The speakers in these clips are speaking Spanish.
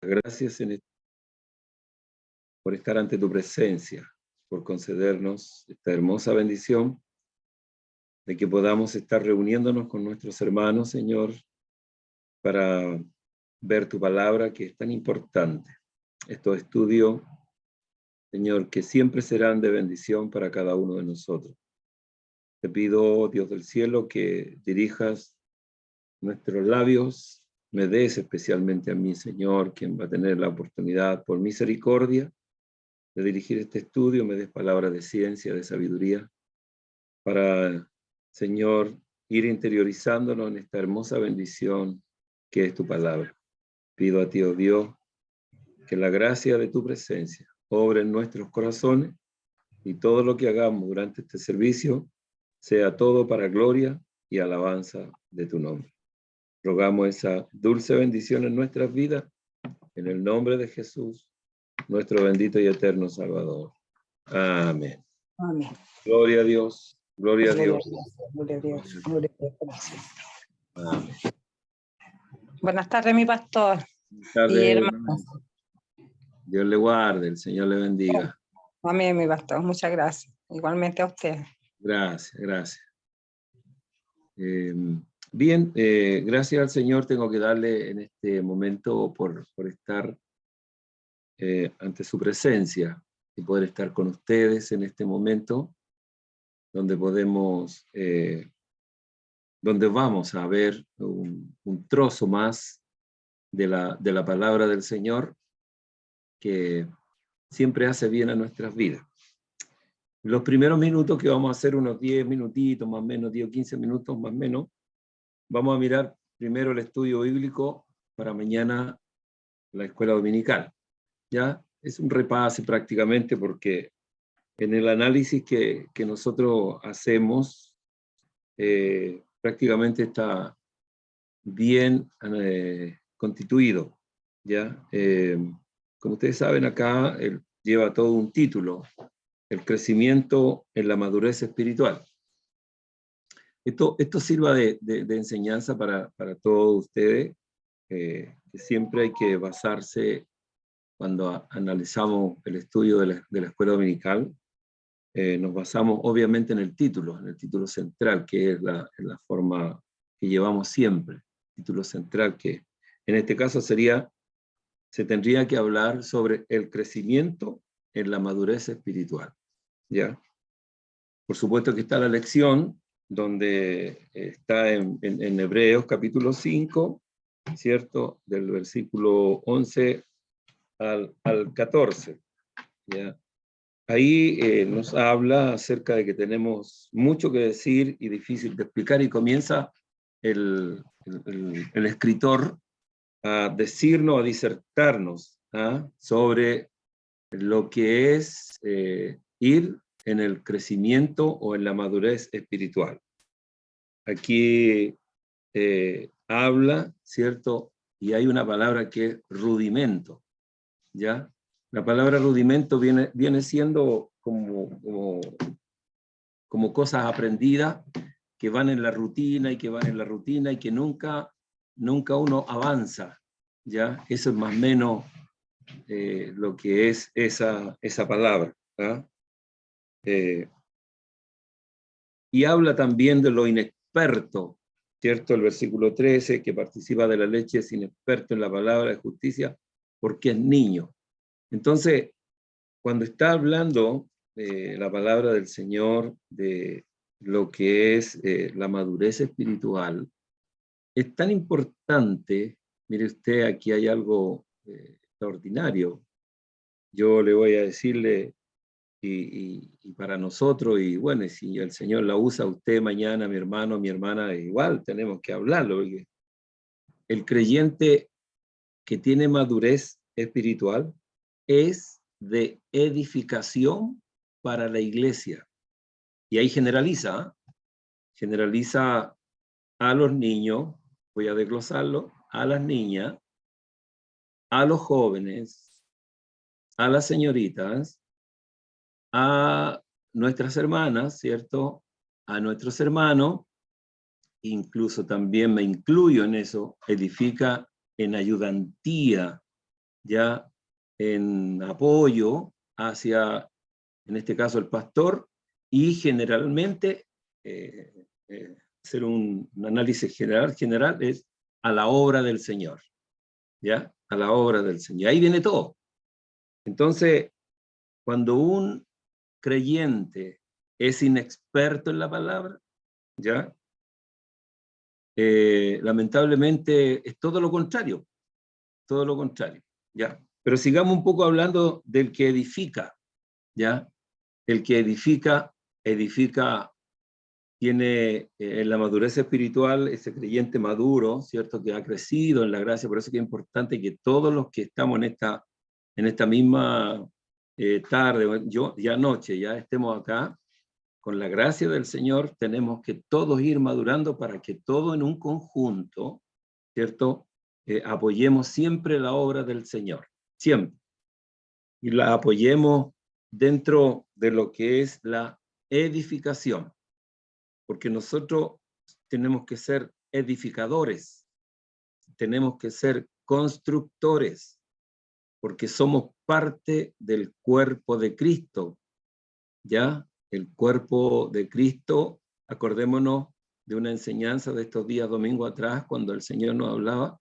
Gracias por estar ante tu presencia, por concedernos esta hermosa bendición de que podamos estar reuniéndonos con nuestros hermanos, Señor, para ver tu palabra, que es tan importante. Estos estudios, Señor, que siempre serán de bendición para cada uno de nosotros. Te pido, Dios del cielo, que dirijas nuestros labios, me des especialmente a mí, Señor, quien va a tener la oportunidad, por misericordia, de dirigir este estudio, me des palabras de ciencia, de sabiduría, para, Señor, ir interiorizándonos en esta hermosa bendición que es tu palabra. Pido a ti, oh Dios, que la gracia de tu presencia obre en nuestros corazones y todo lo que hagamos durante este servicio sea todo para gloria y alabanza de tu nombre. Rogamos esa dulce bendición en nuestras vidas, en el nombre de Jesús, nuestro bendito y eterno Salvador. Amén. Amén. Gloria a Dios, gloria a Dios. Gloria a Dios, gloria a Dios, gracias. Amén. Buenas tardes, mi pastor. Buenas tardes, Y hermano. hermanos. Dios le guarde, el Señor le bendiga. Amén, mi pastor. Muchas gracias. Igualmente a usted. Gracias, gracias. Bien, gracias al Señor tengo que darle en este momento por estar ante su presencia y poder estar con ustedes en este momento donde podemos, donde vamos a ver un trozo más de la palabra del Señor que siempre hace bien a nuestras vidas. Los primeros minutos que vamos a hacer, unos 10 minutitos, más o menos, 10 o 15 minutos más o menos, vamos a mirar primero el estudio bíblico para mañana la escuela dominical. ¿Ya? Es un repaso prácticamente porque en el análisis que nosotros hacemos prácticamente está bien constituido. ¿Ya? Como ustedes saben, acá lleva todo un título, el crecimiento en la madurez espiritual. Esto sirva de enseñanza para todos ustedes, que siempre hay que basarse cuando analizamos el estudio de la escuela dominical, nos basamos obviamente en el título central, que es la forma que llevamos siempre, título central, que en este caso se tendría que hablar sobre el crecimiento en la madurez espiritual. ¿Ya? Por supuesto que está la lección, donde está en Hebreos capítulo 5, ¿cierto? Del versículo 11 al 14. ¿Ya? Ahí nos habla acerca de que tenemos mucho que decir y difícil de explicar, y comienza el escritor a decirnos, a disertarnos sobre lo que es ir en el crecimiento o en la madurez espiritual. Aquí habla, ¿cierto? Y hay una palabra que es rudimento, ¿ya? La palabra rudimento viene siendo como cosas aprendidas que van en la rutina y que nunca uno avanza, ¿ya? Eso es más o menos lo que es esa palabra. Y habla también de lo inexperto, ¿cierto? El versículo 13, que participa de la leche es inexperto en la palabra de justicia porque es niño. Entonces, cuando está hablando la palabra del Señor, de lo que es la madurez espiritual, es tan importante. Mire usted, aquí hay algo extraordinario. Yo le voy a decirle, y para nosotros, y bueno, y si el Señor la usa usted mañana, mi hermano, mi hermana, igual tenemos que hablarlo, porque el creyente que tiene madurez espiritual es de edificación para la iglesia. Y ahí generaliza a los niños, voy a desglosarlo, a las niñas, a los jóvenes, a las señoritas, a nuestras hermanas, ¿cierto? A nuestros hermanos, incluso también me incluyo en eso, edifica en ayudantía ya en apoyo hacia, en este caso, el pastor, y generalmente, hacer un análisis general es a la obra del Señor, ¿ya? A la obra del Señor. Ahí viene todo. Entonces, cuando un creyente es inexperto en la palabra, ¿ya? Lamentablemente es todo lo contrario, ¿ya? Pero sigamos un poco hablando del que edifica, ¿ya? El que edifica tiene en la madurez espiritual ese creyente maduro, ¿cierto? Que ha crecido en la gracia. Por eso que es importante que todos los que estamos en esta misma tarde, ya noche, ya estemos acá, con la gracia del Señor, tenemos que todos ir madurando para que todo en un conjunto, ¿cierto? Apoyemos siempre la obra del Señor, siempre. Y la apoyemos dentro de lo que es la edificación, porque nosotros tenemos que ser edificadores, tenemos que ser constructores, porque somos parte del cuerpo de Cristo, ¿ya? El cuerpo de Cristo, acordémonos de una enseñanza de estos días domingo atrás, cuando el Señor nos hablaba,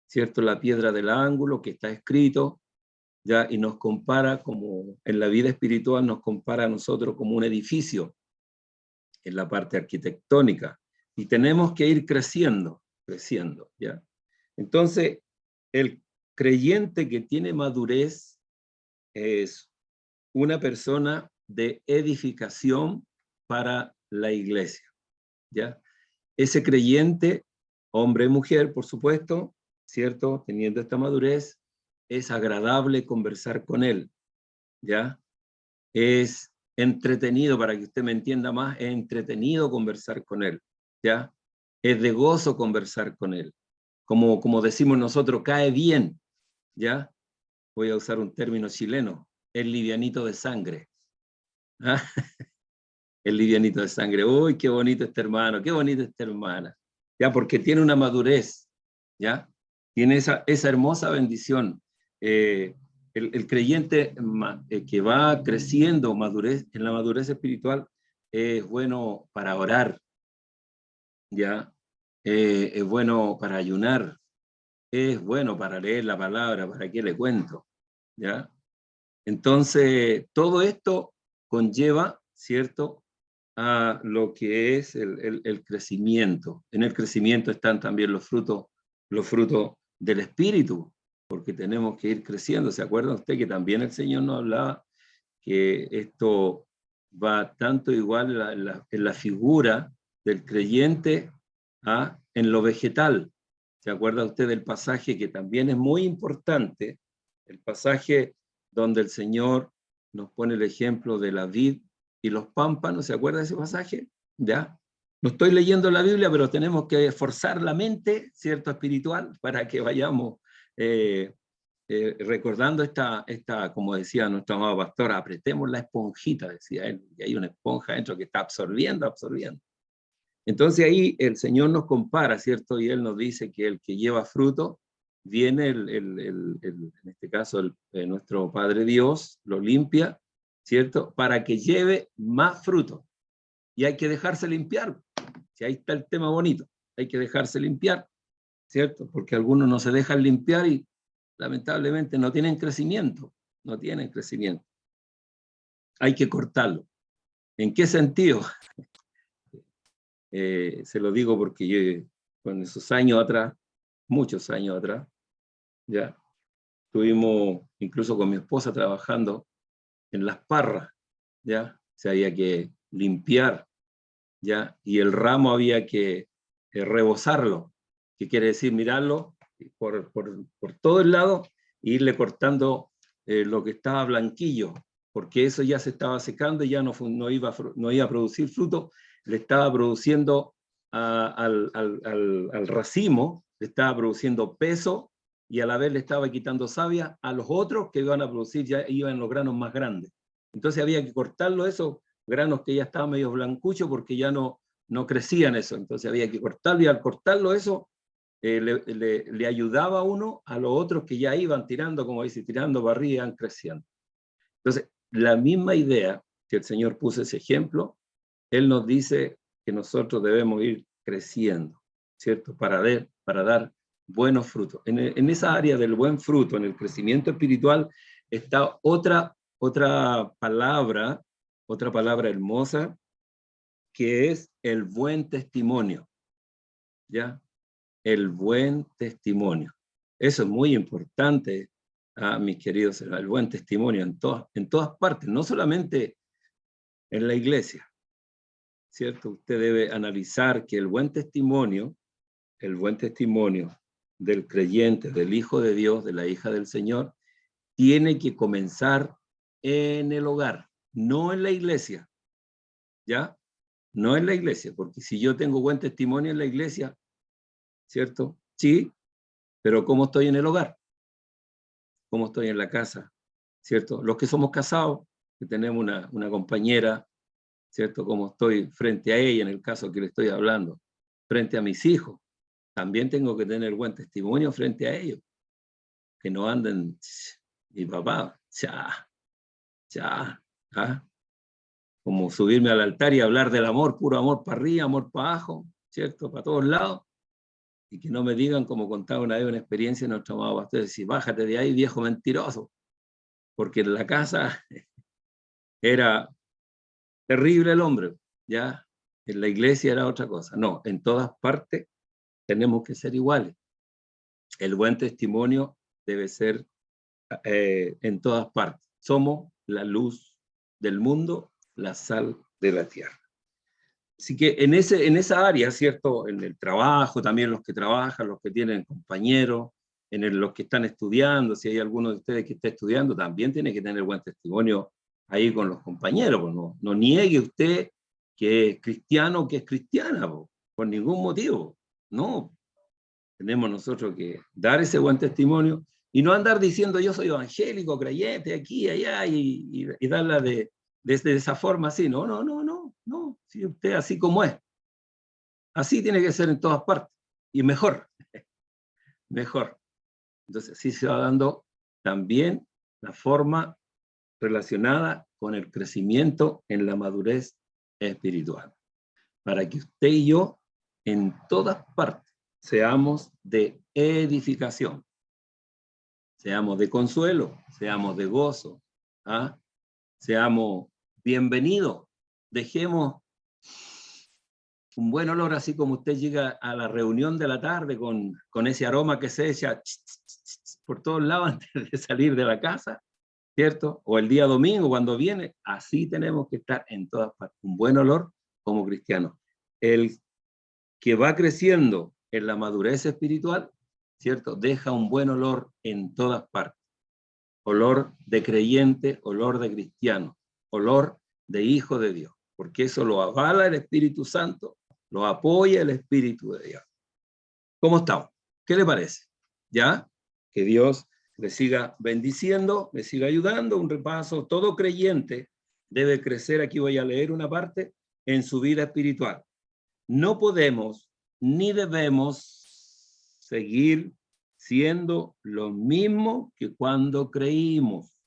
¿cierto? La piedra del ángulo que está escrito, ¿ya? Y nos compara como, en la vida espiritual nos compara a nosotros como un edificio, en la parte arquitectónica, y tenemos que ir creciendo, ¿ya? Entonces, el creyente que tiene madurez es una persona de edificación para la iglesia, ¿ya? Ese creyente, hombre y mujer, por supuesto, ¿cierto? Teniendo esta madurez, es agradable conversar con él, ¿ya? Es entretenido, para que usted me entienda más, es entretenido conversar con él, ¿ya? Es de gozo conversar con él. Como decimos nosotros, cae bien, ¿ya? Voy a usar un término chileno, es livianito de sangre. ¿Ah? El livianito de sangre. Uy, qué bonito este hermano, qué bonita esta hermana. Ya, porque tiene una madurez, ¿ya? Tiene esa hermosa bendición. El creyente que va creciendo en la madurez espiritual es bueno para orar, ¿ya? Es bueno para ayunar, es bueno para leer la palabra, ¿para qué le cuento? ¿Ya? Entonces, todo esto conlleva, ¿cierto?, a lo que es el crecimiento. En el crecimiento están también los frutos del Espíritu, porque tenemos que ir creciendo. ¿Se acuerdan usted que también el Señor nos hablaba que esto va tanto igual en la figura del creyente en lo vegetal? ¿Se acuerda usted del pasaje que también es muy importante? El pasaje donde el Señor nos pone el ejemplo de la vid y los pámpanos. ¿Se acuerda de ese pasaje? ¿Ya? No estoy leyendo la Biblia, pero tenemos que esforzar la mente, ¿cierto?, espiritual, para que vayamos recordando como decía nuestro amado pastor, apretemos la esponjita, decía él, y hay una esponja dentro que está absorbiendo. Entonces ahí el Señor nos compara, ¿cierto? Y Él nos dice que el que lleva fruto, viene en este caso nuestro Padre Dios, lo limpia, ¿cierto? Para que lleve más fruto. Y hay que dejarse limpiar. Si ahí está el tema bonito, hay que dejarse limpiar, ¿cierto? Porque algunos no se dejan limpiar y lamentablemente no tienen crecimiento, Hay que cortarlo. ¿En qué sentido? Se lo digo porque yo, con esos años atrás, muchos años atrás, ya estuvimos incluso con mi esposa trabajando en las parras, ya se había que limpiar, ya, y el ramo había que rebozarlo, que quiere decir mirarlo por todo el lado e irle cortando lo que estaba blanquillo, porque eso ya se estaba secando y ya no iba a producir fruto, le estaba produciendo al racimo, le estaba produciendo peso y a la vez le estaba quitando savia a los otros que iban a producir, ya iban los granos más grandes. Entonces había que cortarlo, esos granos que ya estaban medio blancuchos porque ya no crecían eso, entonces había que cortarlo y al cortarlo eso le ayudaba a uno a los otros que ya iban tirando, como dice, tirando para arriba, iban creciendo. Entonces, la misma idea que el Señor puso ese ejemplo, Él nos dice que nosotros debemos ir creciendo, ¿cierto? Para dar buenos frutos. En esa área del buen fruto, en el crecimiento espiritual, está otra palabra hermosa, que es el buen testimonio, ¿ya? El buen testimonio. Eso es muy importante, mis queridos, el buen testimonio en todas partes, no solamente en la iglesia, ¿cierto? Usted debe analizar que el buen testimonio del creyente, del Hijo de Dios, de la hija del Señor, tiene que comenzar en el hogar, no en la iglesia, ¿ya? No en la iglesia, porque si yo tengo buen testimonio en la iglesia, ¿cierto? Sí, pero ¿cómo estoy en el hogar? ¿Cómo estoy en la casa? ¿Cierto? Los que somos casados, que tenemos una compañera, ¿cierto? ¿Cómo estoy frente a ella, en el caso que le estoy hablando? Frente a mis hijos, también tengo que tener buen testimonio frente a ellos. Que no anden, mi papá, ¿ah? Como subirme al altar y hablar del amor, puro amor para arriba, amor para abajo, ¿cierto? Para todos lados. Y que no me digan, como contaba una vez una experiencia de nuestro amado pastor, decir, bájate de ahí, viejo mentiroso. Porque en la casa era terrible el hombre, ¿ya? En la iglesia era otra cosa. No, en todas partes tenemos que ser iguales. El buen testimonio debe ser en todas partes. Somos la luz del mundo, la sal de la tierra. Así que en esa área, ¿cierto? En el trabajo, también los que trabajan, los que tienen compañeros, los que están estudiando, si hay alguno de ustedes que está estudiando, también tiene que tener buen testimonio ahí con los compañeros. Pues no niegue usted que es cristiano o que es cristiana, pues, por ningún motivo. No, tenemos nosotros que dar ese buen testimonio y no andar diciendo yo soy evangélico, creyente, aquí, allá, y darla de esa forma así. No, si usted así como es. Así tiene que ser en todas partes. Y mejor. Entonces, así se va dando también la forma relacionada con el crecimiento en la madurez espiritual. Para que usted y yo, en todas partes, seamos de edificación. Seamos de consuelo, seamos de gozo, ¿ah? Seamos bienvenidos. Dejemos un buen olor, así como usted llega a la reunión de la tarde con ese aroma que se echa por todos lados antes de salir de la casa, ¿cierto? O el día domingo cuando viene, así tenemos que estar en todas partes. Un buen olor como cristianos. El que va creciendo en la madurez espiritual, ¿cierto? Deja un buen olor en todas partes. Olor de creyente, olor de cristiano, olor de hijo de Dios, porque eso lo avala el Espíritu Santo, lo apoya el Espíritu de Dios. ¿Cómo estamos? ¿Qué le parece? ¿Ya? Que Dios le siga bendiciendo, le siga ayudando. Un repaso. Todo creyente debe crecer, aquí voy a leer una parte, en su vida espiritual. No podemos ni debemos seguir siendo lo mismo que cuando creímos.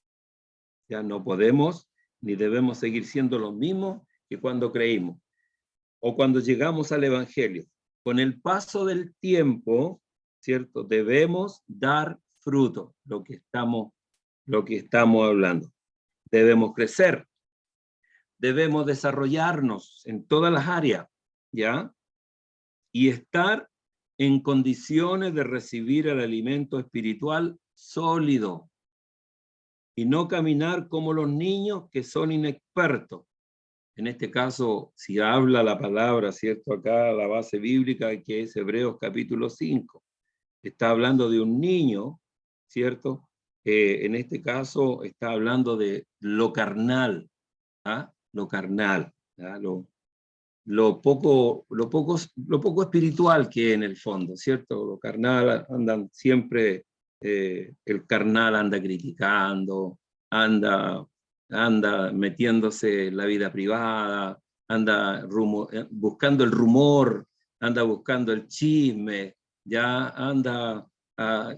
Ya no podemos ni debemos seguir siendo lo mismo que cuando creímos o cuando llegamos al Evangelio. Con el paso del tiempo, ¿cierto? Debemos dar fruto, lo que estamos hablando. Debemos crecer, debemos desarrollarnos en todas las áreas, ¿ya? Y estar en condiciones de recibir el alimento espiritual sólido y no caminar como los niños que son inexpertos. En este caso, si habla la palabra, ¿cierto? Acá la base bíblica que es Hebreos capítulo 5. Está hablando de un niño, ¿cierto? En este caso está hablando de lo carnal, ¿ah? Lo carnal, ¿ah? Lo poco espiritual que en el fondo, ¿cierto? Lo carnal andan siempre, el carnal anda criticando, anda metiéndose en la vida privada, anda buscando el rumor, anda buscando el chisme, ya anda,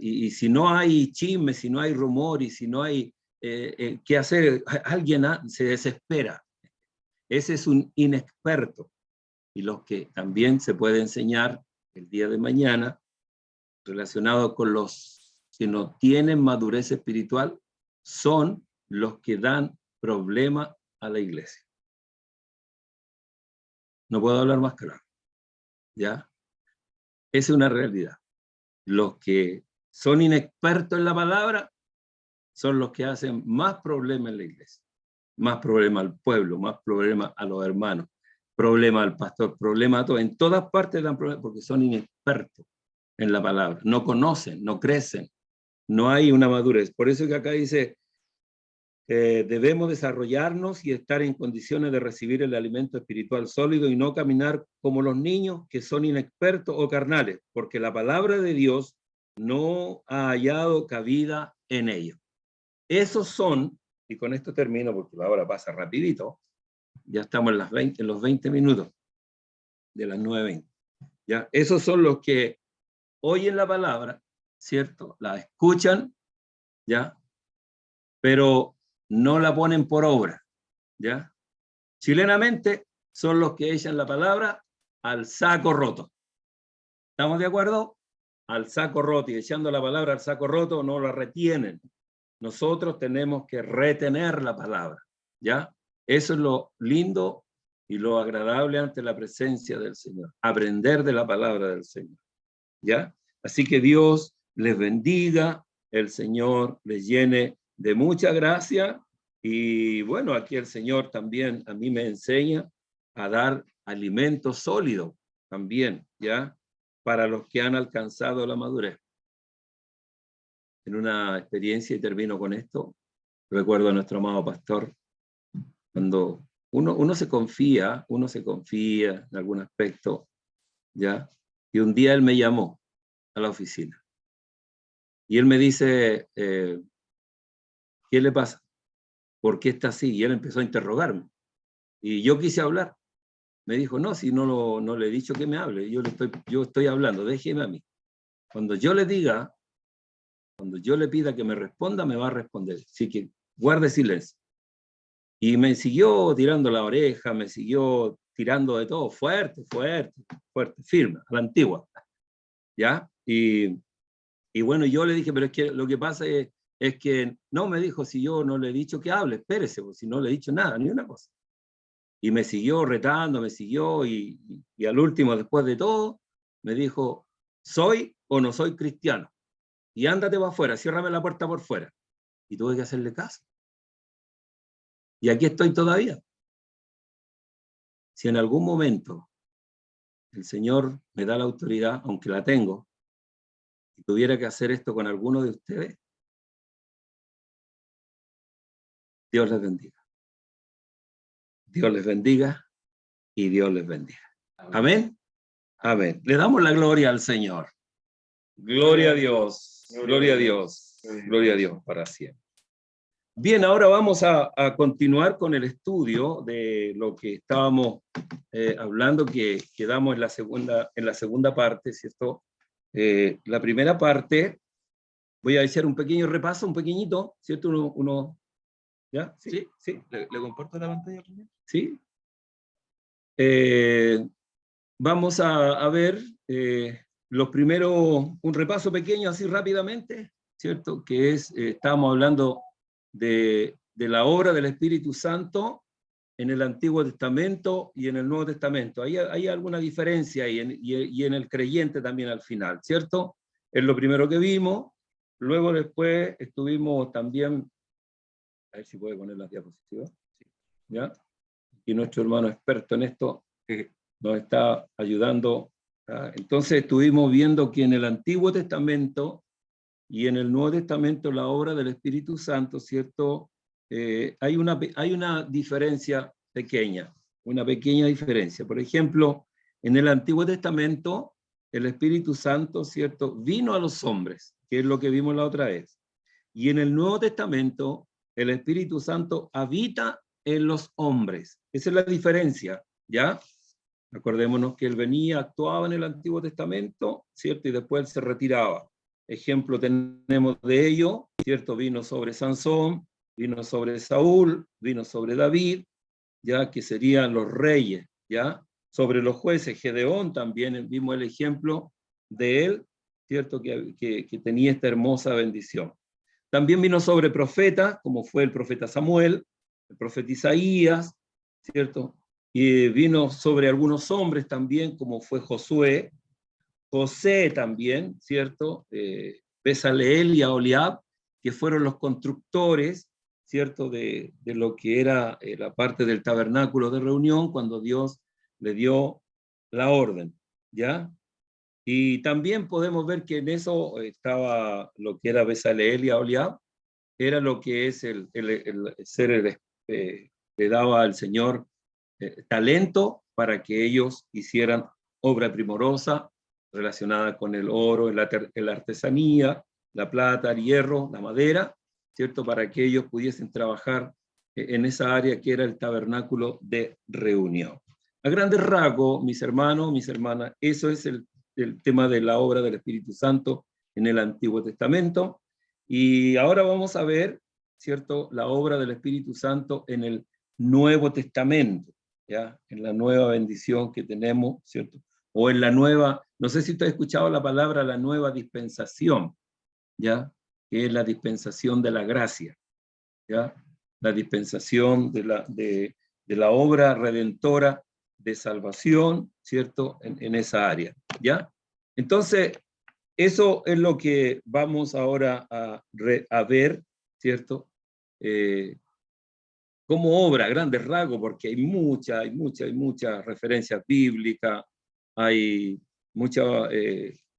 y si no hay chisme, si no hay rumor, y si no hay qué hacer, alguien se desespera. Ese es un inexperto. Y los que también se puede enseñar el día de mañana, relacionado con los que no tienen madurez espiritual, son los que dan problema a la iglesia. No puedo hablar más claro, ¿ya? Esa es una realidad. Los que son inexpertos en la palabra son los que hacen más problemas en la iglesia, más problema al pueblo, más problema a los hermanos, problema al pastor, problema a todos. En todas partes dan problemas porque son inexpertos en la palabra, no conocen, no crecen, no hay una madurez. Por eso que acá dice, debemos desarrollarnos y estar en condiciones de recibir el alimento espiritual sólido y no caminar como los niños que son inexpertos o carnales, porque la palabra de Dios no ha hallado cabida en ellos. Esos son, y con esto termino porque la hora pasa rapidito, ya estamos en los 20 minutos de las 9:20. ¿Ya? Esos son los que oyen la palabra, ¿cierto? La escuchan, ¿ya? Pero no la ponen por obra, ¿ya? Chilenamente son los que echan la palabra al saco roto. ¿Estamos de acuerdo? Al saco roto, y echando la palabra al saco roto no la retienen. Nosotros tenemos que retener la palabra, ¿ya? Eso es lo lindo y lo agradable ante la presencia del Señor. Aprender de la palabra del Señor, ¿ya? Así que Dios les bendiga, el Señor les llene de mucha gracia, y bueno, aquí el Señor también a mí me enseña a dar alimento sólido también, ¿ya? Para los que han alcanzado la madurez. En una experiencia, y termino con esto, recuerdo a nuestro amado pastor, cuando uno se confía en algún aspecto, ¿ya? Y un día él me llamó a la oficina. Y él me dice, ¿qué le pasa? ¿Por qué está así? Y él empezó a interrogarme. Y yo quise hablar. Me dijo, no, si no le he dicho que me hable, yo estoy hablando, déjeme a mí. Cuando yo le diga, cuando yo le pida que me responda, me va a responder. Así que guarde silencio. Y me siguió tirando la oreja, me siguió tirando de todo, fuerte, firme, a la antigua. ¿Ya? Y bueno, yo le dije, pero es que lo que pasa es que, no, me dijo, si yo no le he dicho que hable, espérese, porque si no le he dicho nada, ni una cosa. Y me siguió retando, y al último, después de todo, me dijo, ¿soy o no soy cristiano? Y ándate para afuera, ciérrame la puerta por fuera. Y tuve que hacerle caso. Y aquí estoy todavía. Si en algún momento el Señor me da la autoridad, aunque la tengo, y tuviera que hacer esto con alguno de ustedes, Dios les bendiga. Dios les bendiga y Dios les bendiga. Amén. Amén. Le damos la gloria al Señor. Gloria a Dios. Gloria a Dios. Gloria a Dios para siempre. Bien, ahora vamos a continuar con el estudio de lo que estábamos hablando, que quedamos en la segunda parte, ¿cierto? La primera parte, voy a hacer un pequeño repaso, un pequeñito, ¿cierto? ¿Ya? ¿Sí? ¿Sí? ¿Le comparto la pantalla? ¿Sí? Vamos a ver los primeros, un repaso pequeño así rápidamente, ¿cierto? Que es, estábamos hablando de la obra del Espíritu Santo en el Antiguo Testamento y en el Nuevo Testamento. Hay alguna diferencia y en el creyente también al final, ¿cierto? Es lo primero que vimos. Luego después estuvimos también, a ver si puede poner las diapositivas, ¿ya? Y nuestro hermano experto en esto nos está ayudando. Entonces estuvimos viendo que en el Antiguo Testamento y en el Nuevo Testamento la obra del Espíritu Santo, ¿cierto? Hay una diferencia pequeña, una pequeña diferencia. Por ejemplo, en el Antiguo Testamento, el Espíritu Santo, ¿cierto? Vino a los hombres, que es lo que vimos la otra vez. Y en el Nuevo Testamento, el Espíritu Santo habita en los hombres. Esa es la diferencia, ¿ya? Acordémonos que él venía, actuaba en el Antiguo Testamento, ¿cierto? Y después él se retiraba. Ejemplo tenemos de ello, ¿cierto? Vino sobre Sansón, vino sobre Saúl, vino sobre David, ya que serían los reyes, ya. Sobre los jueces, Gedeón también vimos el ejemplo de él, ¿cierto? Que tenía esta hermosa bendición. También vino sobre profetas, como fue el profeta Samuel, el profeta Isaías, ¿cierto? Y vino sobre algunos hombres también, como fue Josué, José también, ¿cierto? Bezaleel y Aholiab, que fueron los constructores, ¿cierto? De lo que era la parte del tabernáculo de reunión, cuando Dios le dio la orden, ¿ya? Y también podemos ver que en eso estaba lo que era Bezaleel y Aholiab, era lo que es el ser, le daba al Señor talento para que ellos hicieran obra primorosa relacionada con el oro, la artesanía, la plata, el hierro, la madera, ¿cierto? Para que ellos pudiesen trabajar en esa área que era el tabernáculo de reunión. A grandes rasgos, mis hermanos, mis hermanas, eso es el tema de la obra del Espíritu Santo en el Antiguo Testamento. Y ahora vamos a ver, ¿cierto?, la obra del Espíritu Santo en el Nuevo Testamento, ¿ya? En la nueva bendición que tenemos, ¿cierto? O en la nueva, no sé si usted ha escuchado la palabra la nueva dispensación, ¿ya? Que es la dispensación de la gracia, ¿ya? La dispensación de la obra redentora de salvación, ¿cierto? En esa área, ¿ya? Entonces, eso es lo que vamos ahora a ver, ¿cierto? Como obra, grandes rasgos, porque hay muchas referencias bíblicas, hay muchas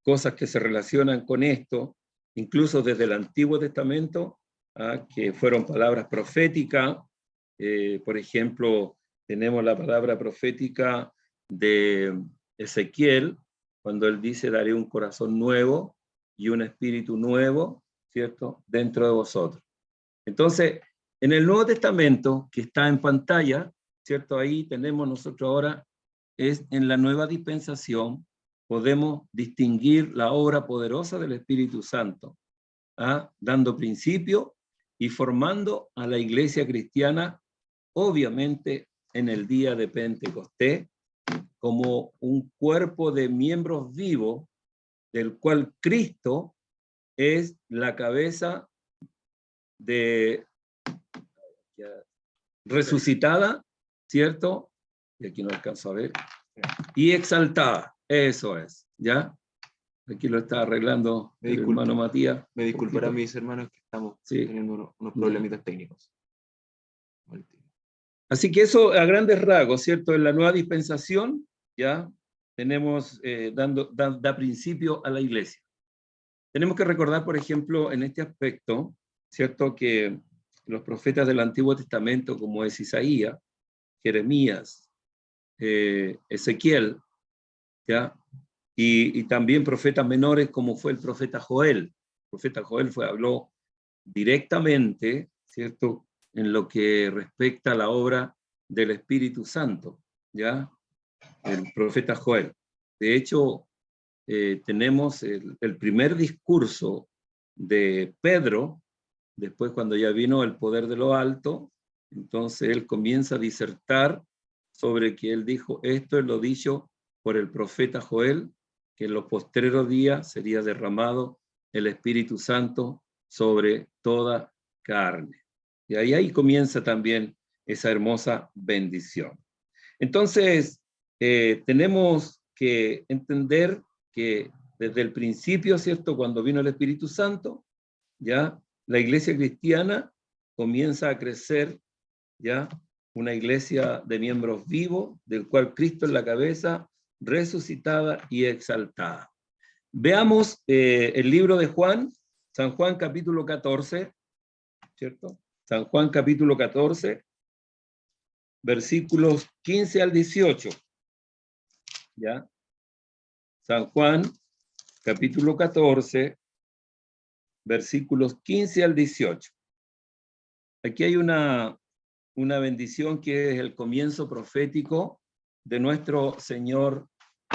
cosas que se relacionan con esto, incluso desde el Antiguo Testamento, que fueron palabras proféticas. Por ejemplo, tenemos la palabra profética de Ezequiel, cuando él dice, daré un corazón nuevo y un espíritu nuevo, ¿cierto?, dentro de vosotros. Entonces, en el Nuevo Testamento, que está en pantalla, ¿cierto? Ahí tenemos nosotros ahora, es en la nueva dispensación, podemos distinguir la obra poderosa del Espíritu Santo, dando principio y formando a la iglesia cristiana, obviamente en el día de Pentecostés, como un cuerpo de miembros vivos, del cual Cristo es la cabeza de resucitada, ¿cierto? Y aquí no alcanzo a ver. Y exaltada, eso es, ¿ya? Aquí lo está arreglando el hermano Matías. Me disculparán mis hermanos que estamos teniendo unos problemitas técnicos. Así que eso a grandes rasgos, ¿cierto? En la nueva dispensación, ya tenemos, da principio a la iglesia. Tenemos que recordar, por ejemplo, en este aspecto, ¿cierto? Que los profetas del Antiguo Testamento, como es Isaías, Jeremías, Ezequiel, ¿ya? Y también profetas menores como fue el profeta Joel. El profeta Joel habló directamente, ¿cierto?, en lo que respecta a la obra del Espíritu Santo, ¿ya? El profeta Joel. De hecho, tenemos el primer discurso de Pedro, después cuando ya vino el poder de lo alto, entonces él comienza a disertar sobre que él dijo, esto es lo dicho por el profeta Joel, que en los postreros días sería derramado el Espíritu Santo sobre toda carne. Y ahí comienza también esa hermosa bendición. Entonces, tenemos que entender que desde el principio, ¿cierto?, cuando vino el Espíritu Santo, ya la iglesia cristiana comienza a crecer, ya una iglesia de miembros vivos, del cual Cristo es la cabeza, resucitada y exaltada. Veamos el libro de Juan, San Juan capítulo 14, ¿cierto? San Juan capítulo 14, versículos 15 al 18. ¿Ya? San Juan capítulo 14, versículos 15 al 18. Aquí hay una bendición que es el comienzo profético de nuestro Señor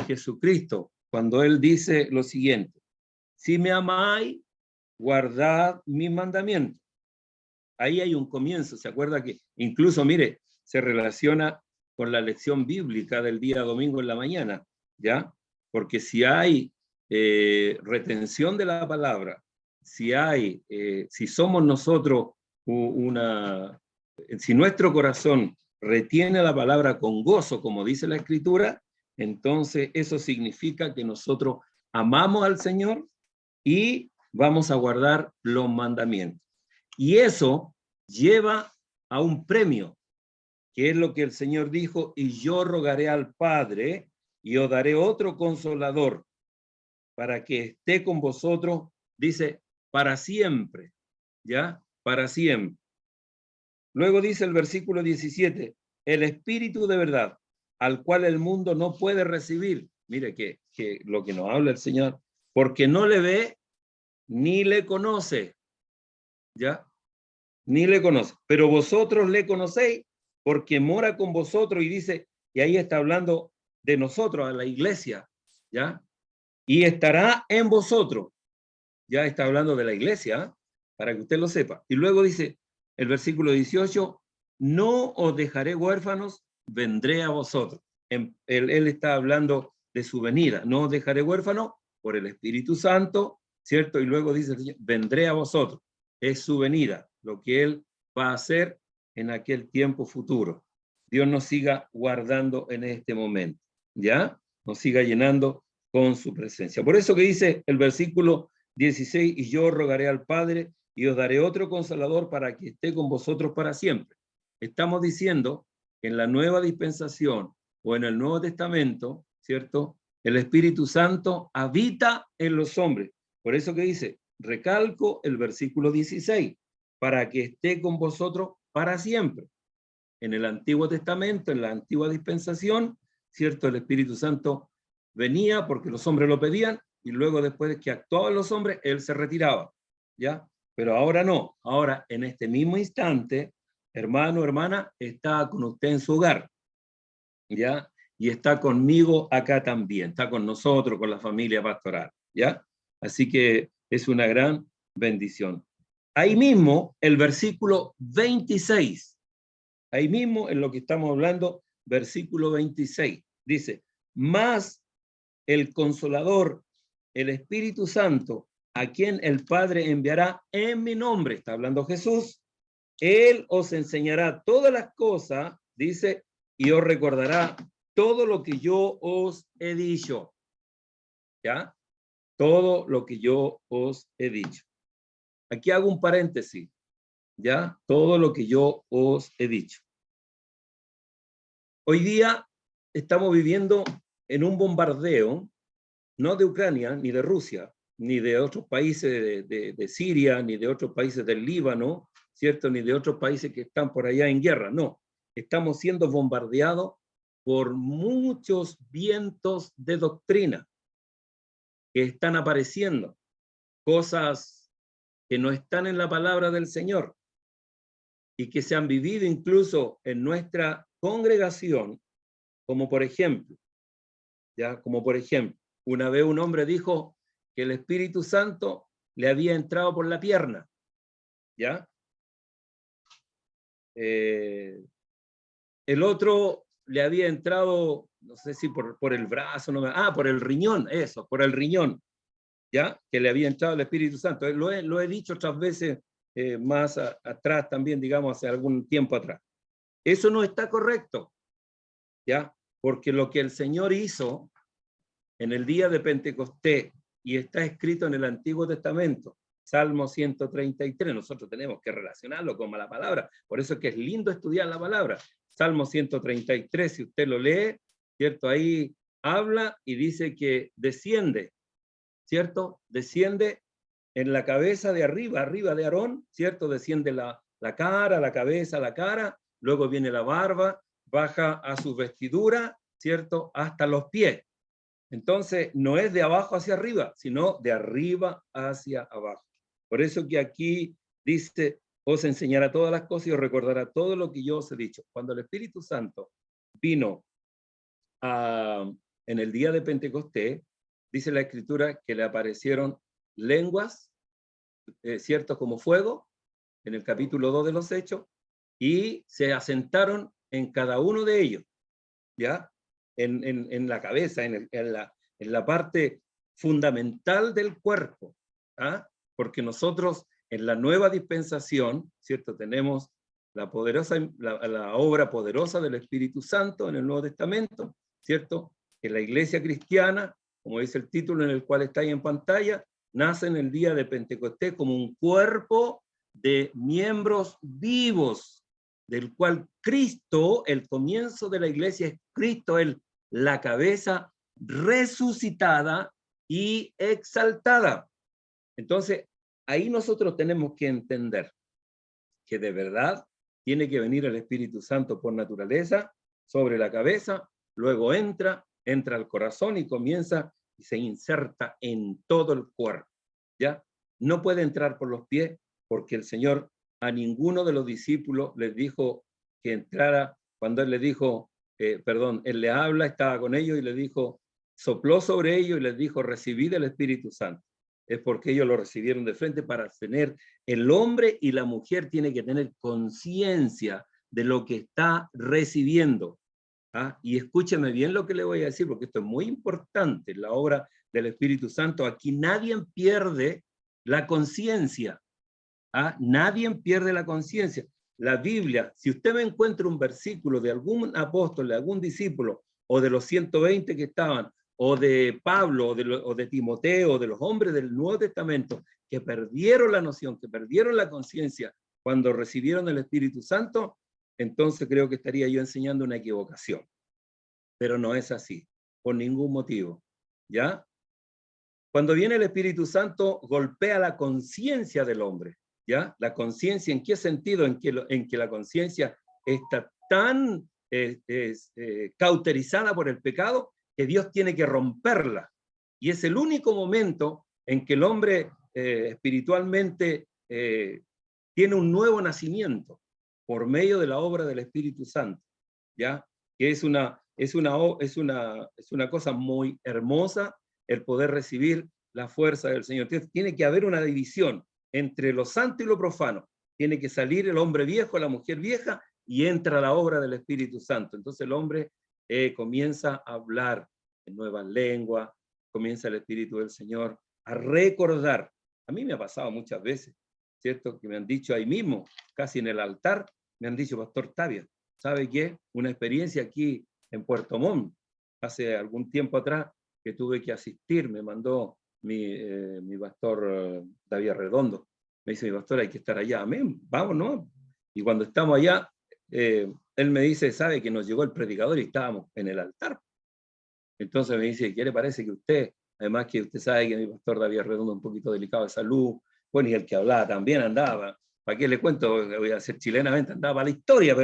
Jesucristo, cuando Él dice lo siguiente: si me amáis, guardad mis mandamientos. Ahí hay un comienzo. ¿Se acuerda que incluso, mire, se relaciona con la lección bíblica del día domingo en la mañana, ¿ya? Porque si hay retención de la palabra, si somos nosotros si nuestro corazón retiene la palabra con gozo, como dice la Escritura, entonces eso significa que nosotros amamos al Señor y vamos a guardar los mandamientos. Y eso lleva a un premio, que es lo que el Señor dijo: y yo rogaré al Padre y os daré otro consolador para que esté con vosotros, dice, para siempre, ¿ya? Para siempre. Luego dice el versículo 17, el Espíritu de verdad, al cual el mundo no puede recibir. Mire que lo que nos habla el Señor, porque no le ve ni le conoce, ¿ya? Ni le conoce, pero vosotros le conocéis porque mora con vosotros, y dice, y ahí está hablando de nosotros, a la iglesia, ¿ya? Y estará en vosotros, ya está hablando de la iglesia, ¿eh? Para que usted lo sepa. Y luego dice el versículo 18, no os dejaré huérfanos, vendré a vosotros. Él está hablando de su venida, no os dejaré huérfanos por el Espíritu Santo, ¿cierto? Y luego dice el Señor, vendré a vosotros. Es su venida, lo que Él va a hacer en aquel tiempo futuro. Dios nos siga guardando en este momento, ¿ya? Nos siga llenando con su presencia. Por eso que dice el versículo 16, y yo rogaré al Padre y os daré otro consolador para que esté con vosotros para siempre. Estamos diciendo que en la nueva dispensación o en el Nuevo Testamento, ¿cierto? El Espíritu Santo habita en los hombres. Por eso que dice, recalco el versículo 16, para que esté con vosotros para siempre. En el Antiguo Testamento, en la antigua dispensación, ¿cierto? El Espíritu Santo venía porque los hombres lo pedían, y luego después de que actuaban los hombres, Él se retiraba, ¿ya? Pero ahora no, ahora en este mismo instante, hermano, hermana, está con usted en su hogar, ¿ya? Y está conmigo acá también, está con nosotros, con la familia pastoral, ¿ya? Así que es una gran bendición. Ahí mismo, el versículo 26, ahí mismo en lo que estamos hablando, versículo 26, dice, más el Consolador, el Espíritu Santo, a quien el Padre enviará en mi nombre, está hablando Jesús, Él os enseñará todas las cosas, dice, y os recordará todo lo que yo os he dicho, ¿ya? Todo lo que yo os he dicho. Aquí hago un paréntesis, ¿ya? Todo lo que yo os he dicho. Hoy día estamos viviendo en un bombardeo, no de Ucrania, ni de Rusia, ni de otros países de Siria, ni de otros países del Líbano, ¿cierto? Ni de otros países que están por allá en guerra, no. Estamos siendo bombardeados por muchos vientos de doctrina que están apareciendo, cosas que no están en la palabra del Señor y que se han vivido incluso en nuestra congregación, como por ejemplo, una vez un hombre dijo que el Espíritu Santo le había entrado por la pierna, ¿ya? El otro le había entrado, no sé si por el brazo, por el riñón, eso, por el riñón, ¿ya? Que le había entrado el Espíritu Santo. Lo he dicho otras veces más atrás también, digamos, hace algún tiempo atrás. Eso no está correcto, ¿ya? Porque lo que el Señor hizo en el día de Pentecostés, y está escrito en el Antiguo Testamento, Salmo 133, nosotros tenemos que relacionarlo con la palabra, por eso es que es lindo estudiar la palabra. Salmo 133, si usted lo lee, ¿cierto? Ahí habla y dice que desciende, ¿cierto? Desciende en la cabeza de arriba de Aarón, ¿cierto? Desciende la cara, la cabeza, la cara, luego viene la barba, baja a su vestidura, ¿cierto? Hasta los pies. Entonces, no es de abajo hacia arriba, sino de arriba hacia abajo. Por eso que aquí dice, os enseñará todas las cosas y os recordará todo lo que yo os he dicho. Cuando el Espíritu Santo vino en el día de Pentecostés, dice la Escritura que le aparecieron lenguas, cierto, como fuego, en el capítulo 2 de los Hechos, y se asentaron en cada uno de ellos, ¿ya? En la cabeza, en la parte fundamental del cuerpo, ¿ah? Porque nosotros en la nueva dispensación, ¿cierto? Tenemos la obra poderosa del Espíritu Santo en el Nuevo Testamento, ¿cierto? Que la iglesia cristiana, como dice el título en el cual está ahí en pantalla, nace en el día de Pentecostés como un cuerpo de miembros vivos, del cual Cristo, el comienzo de la iglesia es Cristo, la cabeza resucitada y exaltada. Entonces, ahí nosotros tenemos que entender que de verdad tiene que venir el Espíritu Santo por naturaleza sobre la cabeza, luego entra al corazón y comienza y se inserta en todo el cuerpo, ¿ya? No puede entrar por los pies porque el Señor a ninguno de los discípulos les dijo que entrara, cuando Él les dijo, Él le habla, estaba con ellos y les dijo, sopló sobre ellos y les dijo, recibid el Espíritu Santo. Es porque ellos lo recibieron de frente para tener, el hombre y la mujer tienen que tener conciencia de lo que está recibiendo. ¿Ah? Y escúcheme bien lo que le voy a decir, porque esto es muy importante, la obra del Espíritu Santo. Aquí nadie pierde la conciencia. ¿Ah? Nadie pierde la conciencia. La Biblia, si usted me encuentra un versículo de algún apóstol, de algún discípulo, o de los 120 que estaban, o de Pablo, o de Timoteo, o de los hombres del Nuevo Testamento, que perdieron la noción, que perdieron la conciencia cuando recibieron el Espíritu Santo, entonces creo que estaría yo enseñando una equivocación. Pero no es así, por ningún motivo. ¿Ya? Cuando viene el Espíritu Santo, golpea la conciencia del hombre. ¿Ya? La conciencia, ¿en qué sentido? En que la conciencia está tan cauterizada por el pecado que Dios tiene que romperla. Y es el único momento en que el hombre espiritualmente tiene un nuevo nacimiento por medio de la obra del Espíritu Santo, ¿ya? Que es una cosa muy hermosa el poder recibir la fuerza del Señor. Tiene que haber una división entre lo santo y lo profano. Tiene que salir el hombre viejo, la mujer vieja, y entra la obra del Espíritu Santo. Entonces el hombre comienza a hablar en nuevas lenguas, comienza el Espíritu del Señor a recordar. A mí me ha pasado muchas veces, ¿cierto? Que me han dicho ahí mismo, casi en el altar, me han dicho, Pastor Tavia, ¿sabe qué? Una experiencia aquí en Puerto Montt, hace algún tiempo atrás, que tuve que asistir, me mandó mi pastor David Redondo. Me dice, mi pastor, hay que estar allá. Amén, vamos, ¿no? Y cuando estamos allá, él me dice, sabe que nos llegó el predicador y estábamos en el altar. Entonces me dice, ¿qué le parece que usted, además que usted sabe que mi pastor David Redondo es un poquito delicado de salud, bueno, y el que hablaba también andaba, ¿para qué le cuento? Voy a ser chilenamente, andaba para la historia,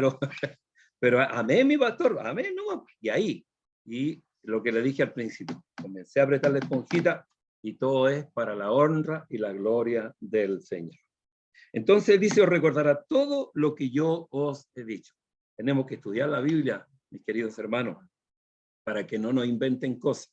pero amén, mi pastor, amén, no. Y ahí, y lo que le dije al principio, comencé a apretar la esponjita y todo es para la honra y la gloria del Señor. Entonces dice, os recordará todo lo que yo os he dicho. Tenemos que estudiar la Biblia, mis queridos hermanos, para que no nos inventen cosas,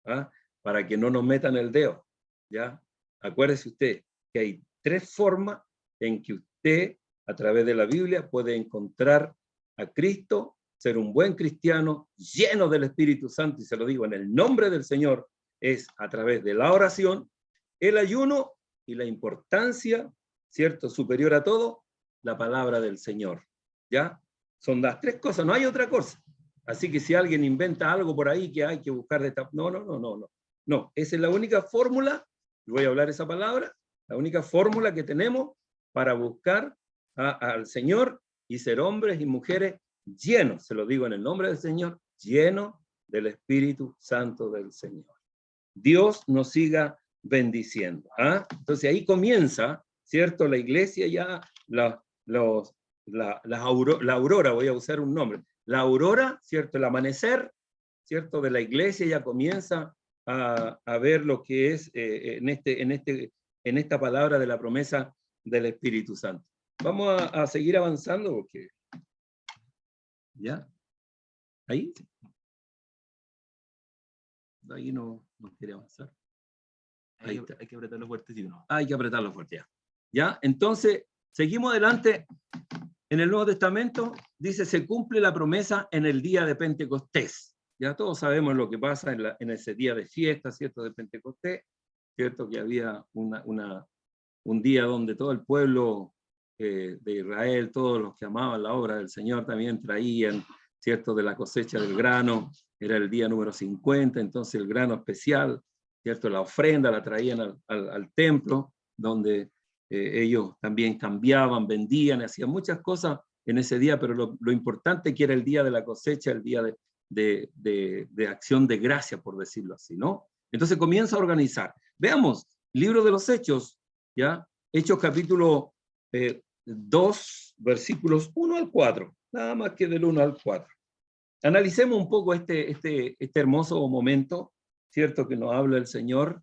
¿ah? Para que no nos metan el dedo, ¿ya? Acuérdese usted que hay 3 formas en que usted, a través de la Biblia, puede encontrar a Cristo, ser un buen cristiano, lleno del Espíritu Santo, y se lo digo en el nombre del Señor, es a través de la oración, el ayuno y la importancia, ¿cierto? Superior a todo, la palabra del Señor, ¿ya? Son las 3 cosas, no hay otra cosa. Así que si alguien inventa algo por ahí que hay que buscar de esta... No. No, esa es la única fórmula, y voy a hablar esa palabra, la única fórmula que tenemos para buscar al Señor y ser hombres y mujeres llenos, se lo digo en el nombre del Señor, llenos del Espíritu Santo del Señor. Dios nos siga bendiciendo. ¿Ah? Entonces ahí comienza, ¿cierto? La iglesia ya, la aurora, voy a usar un nombre, la aurora, ¿cierto? El amanecer, ¿cierto? De la iglesia ya comienza a ver lo que es en esta palabra de la promesa del Espíritu Santo. Vamos a seguir avanzando porque... ¿Ya? ¿Ahí? Ahí no quiere avanzar. Hay que apretarlo fuerte, ¿sí o no? Hay que apretarlo fuerte, ya. ¿Ya? Entonces, seguimos adelante. En el Nuevo Testamento dice, se cumple la promesa en el día de Pentecostés. Ya todos sabemos lo que pasa en ese día de fiesta, ¿cierto? De Pentecostés, ¿cierto? Que había un día donde todo el pueblo de Israel, todos los que amaban la obra del Señor también traían, ¿cierto? De la cosecha del grano, era el día número 50, entonces el grano especial, ¿cierto? La ofrenda la traían al templo, donde ellos también cambiaban, vendían, hacían muchas cosas en ese día, pero lo importante que era el día de la cosecha, el día de acción de gracia, por decirlo así, ¿no? Entonces comienza a organizar. Veamos, libro de los Hechos, ¿ya? Hechos capítulo 2, versículos 1 al 4, nada más que del 1 al 4. Analicemos un poco este hermoso momento, ¿cierto? Que nos habla el Señor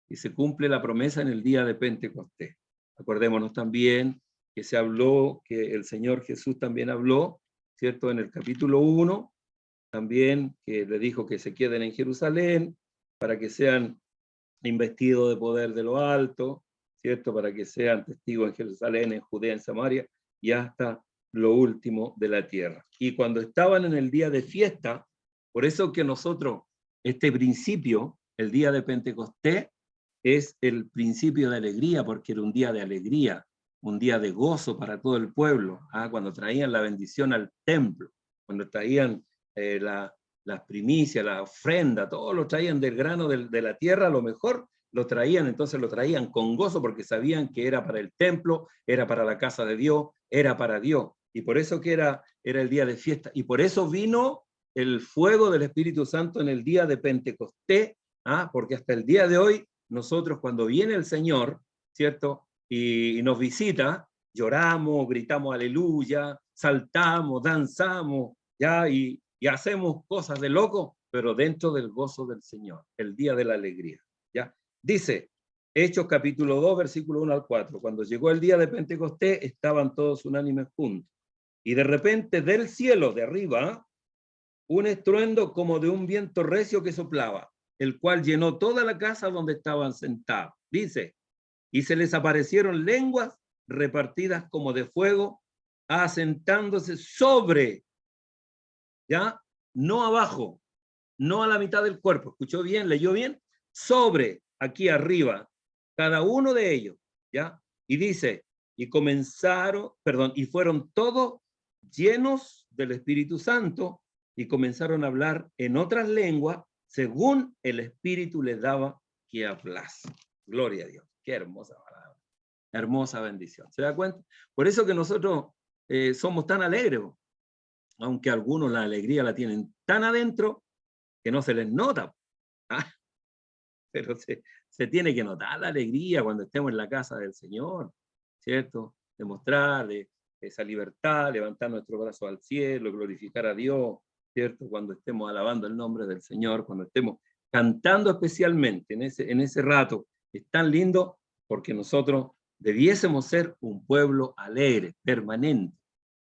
y se cumple la promesa en el día de Pentecostés. Acordémonos también que se habló, que el Señor Jesús también habló, ¿cierto? En el capítulo 1, también que le dijo que se queden en Jerusalén para que sean investidos de poder de lo alto, ¿cierto? Para que sean testigos en Jerusalén, en Judea, en Samaria y hasta lo último de la tierra. Y cuando estaban en el día de fiesta, por eso que nosotros, este principio, el día de Pentecostés, es el principio de alegría, porque era un día de alegría, un día de gozo para todo el pueblo, cuando traían la bendición al templo, cuando traían las primicias, la ofrenda, todo lo traían del grano de la tierra, lo mejor lo traían, entonces lo traían con gozo porque sabían que era para el templo, era para la casa de Dios, era para Dios, y por eso que era el día de fiesta, y por eso vino el fuego del Espíritu Santo en el día de Pentecostés, porque hasta el día de hoy, nosotros cuando viene el Señor, ¿cierto? Y nos visita, lloramos, gritamos aleluya, saltamos, danzamos, ¿ya? Y hacemos cosas de loco, pero dentro del gozo del Señor, el día de la alegría, ¿ya? Dice, Hechos capítulo 2, versículo 1 al 4, cuando llegó el día de Pentecostés, estaban todos unánimes juntos, y de repente del cielo, de arriba, un estruendo como de un viento recio que soplaba, el cual llenó toda la casa donde estaban sentados. Dice, y se les aparecieron lenguas repartidas como de fuego, asentándose sobre, ¿ya? No abajo, no a la mitad del cuerpo. ¿Escuchó bien? ¿Leyó bien? Sobre, aquí arriba, cada uno de ellos, ¿ya? Y dice, y fueron todos llenos del Espíritu Santo y comenzaron a hablar en otras lenguas según el Espíritu les daba que hablase. Gloria a Dios. Qué hermosa palabra. Hermosa bendición. ¿Se da cuenta? Por eso que nosotros somos tan alegres, aunque algunos la alegría la tienen tan adentro que no se les nota. Pero se tiene que notar la alegría cuando estemos en la casa del Señor, ¿cierto? Demostrar esa libertad, levantar nuestro brazo al cielo, glorificar a Dios, ¿cierto? Cuando estemos alabando el nombre del Señor, cuando estemos cantando especialmente en ese rato, es tan lindo porque nosotros debiésemos ser un pueblo alegre, permanente,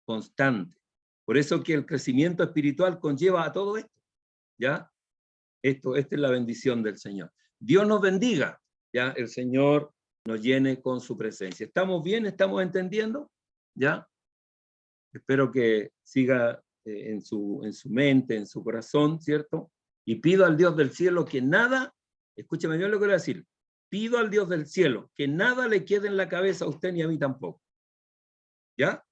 constante. Por eso que el crecimiento espiritual conlleva a todo esto, ¿ya? Esta es la bendición del Señor. Dios nos bendiga, ¿ya? El Señor nos llene con su presencia. ¿Estamos bien? ¿Estamos entendiendo? ¿Ya? Espero que siga en su mente, en su corazón, ¿cierto? Y pido al Dios del cielo que nada, escúcheme bien lo que voy a decir, pido al Dios del cielo que nada le quede en la cabeza a usted ni a mí tampoco, ¿ya?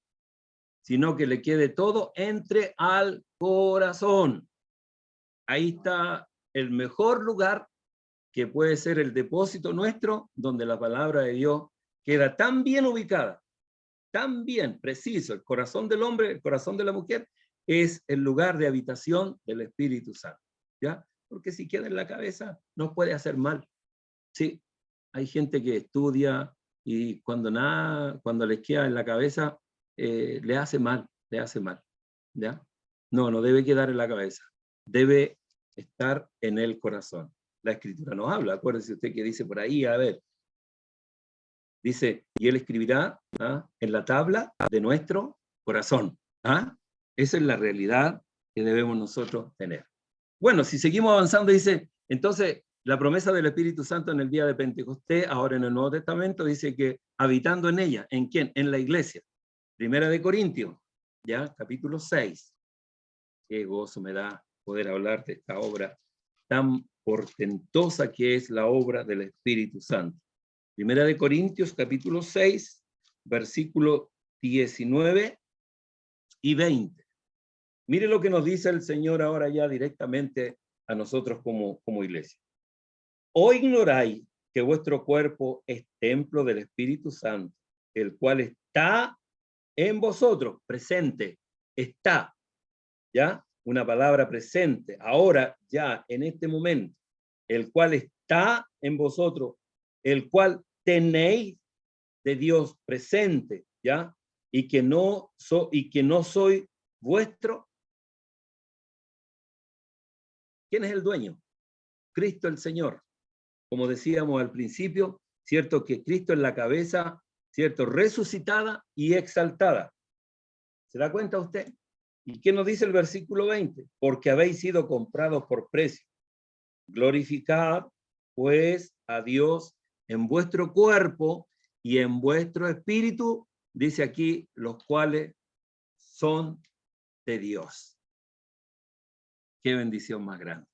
Sino que le quede todo entre al corazón. Ahí está el mejor lugar que puede ser el depósito nuestro, donde la palabra de Dios queda tan bien ubicada, tan bien, preciso. El corazón del hombre, el corazón de la mujer, es el lugar de habitación del Espíritu Santo, ¿ya? Porque si queda en la cabeza, nos puede hacer mal. Sí, hay gente que estudia y cuando les queda en la cabeza, le hace mal, ¿ya? No debe quedar en la cabeza, debe estar en el corazón. La Escritura nos habla, acuérdese usted que dice por ahí, a ver, dice, y Él escribirá en la tabla de nuestro corazón. Esa es la realidad que debemos nosotros tener. Bueno, si seguimos avanzando, dice, Entonces, la promesa del Espíritu Santo en el día de Pentecostés, ahora en el Nuevo Testamento, dice que habitando en ella, ¿en quién? En la iglesia. Primera de Corintios, ya, capítulo 6. Qué gozo me da poder hablar de esta obra tan portentosa que es la obra del Espíritu Santo. Primera de Corintios, capítulo 6, versículo 19 y 20. Mire lo que nos dice el Señor ahora ya directamente a nosotros como iglesia. ¿O ignoráis que vuestro cuerpo es templo del Espíritu Santo, el cual está en vosotros, presente, está, ¿ya? Una palabra presente, ahora, ya, en este momento, el cual está en vosotros, el cual tenéis de Dios presente, ¿ya? Y que no soy vuestro. ¿Quién es el dueño? Cristo el Señor. Como decíamos al principio, cierto que Cristo es la cabeza, cierto, resucitada y exaltada. ¿Se da cuenta usted? ¿Y qué nos dice el versículo 20? Porque habéis sido comprados por precio. Glorificad, pues, a Dios en vuestro cuerpo y en vuestro espíritu, dice aquí, los cuales son de Dios. Qué bendición más grande,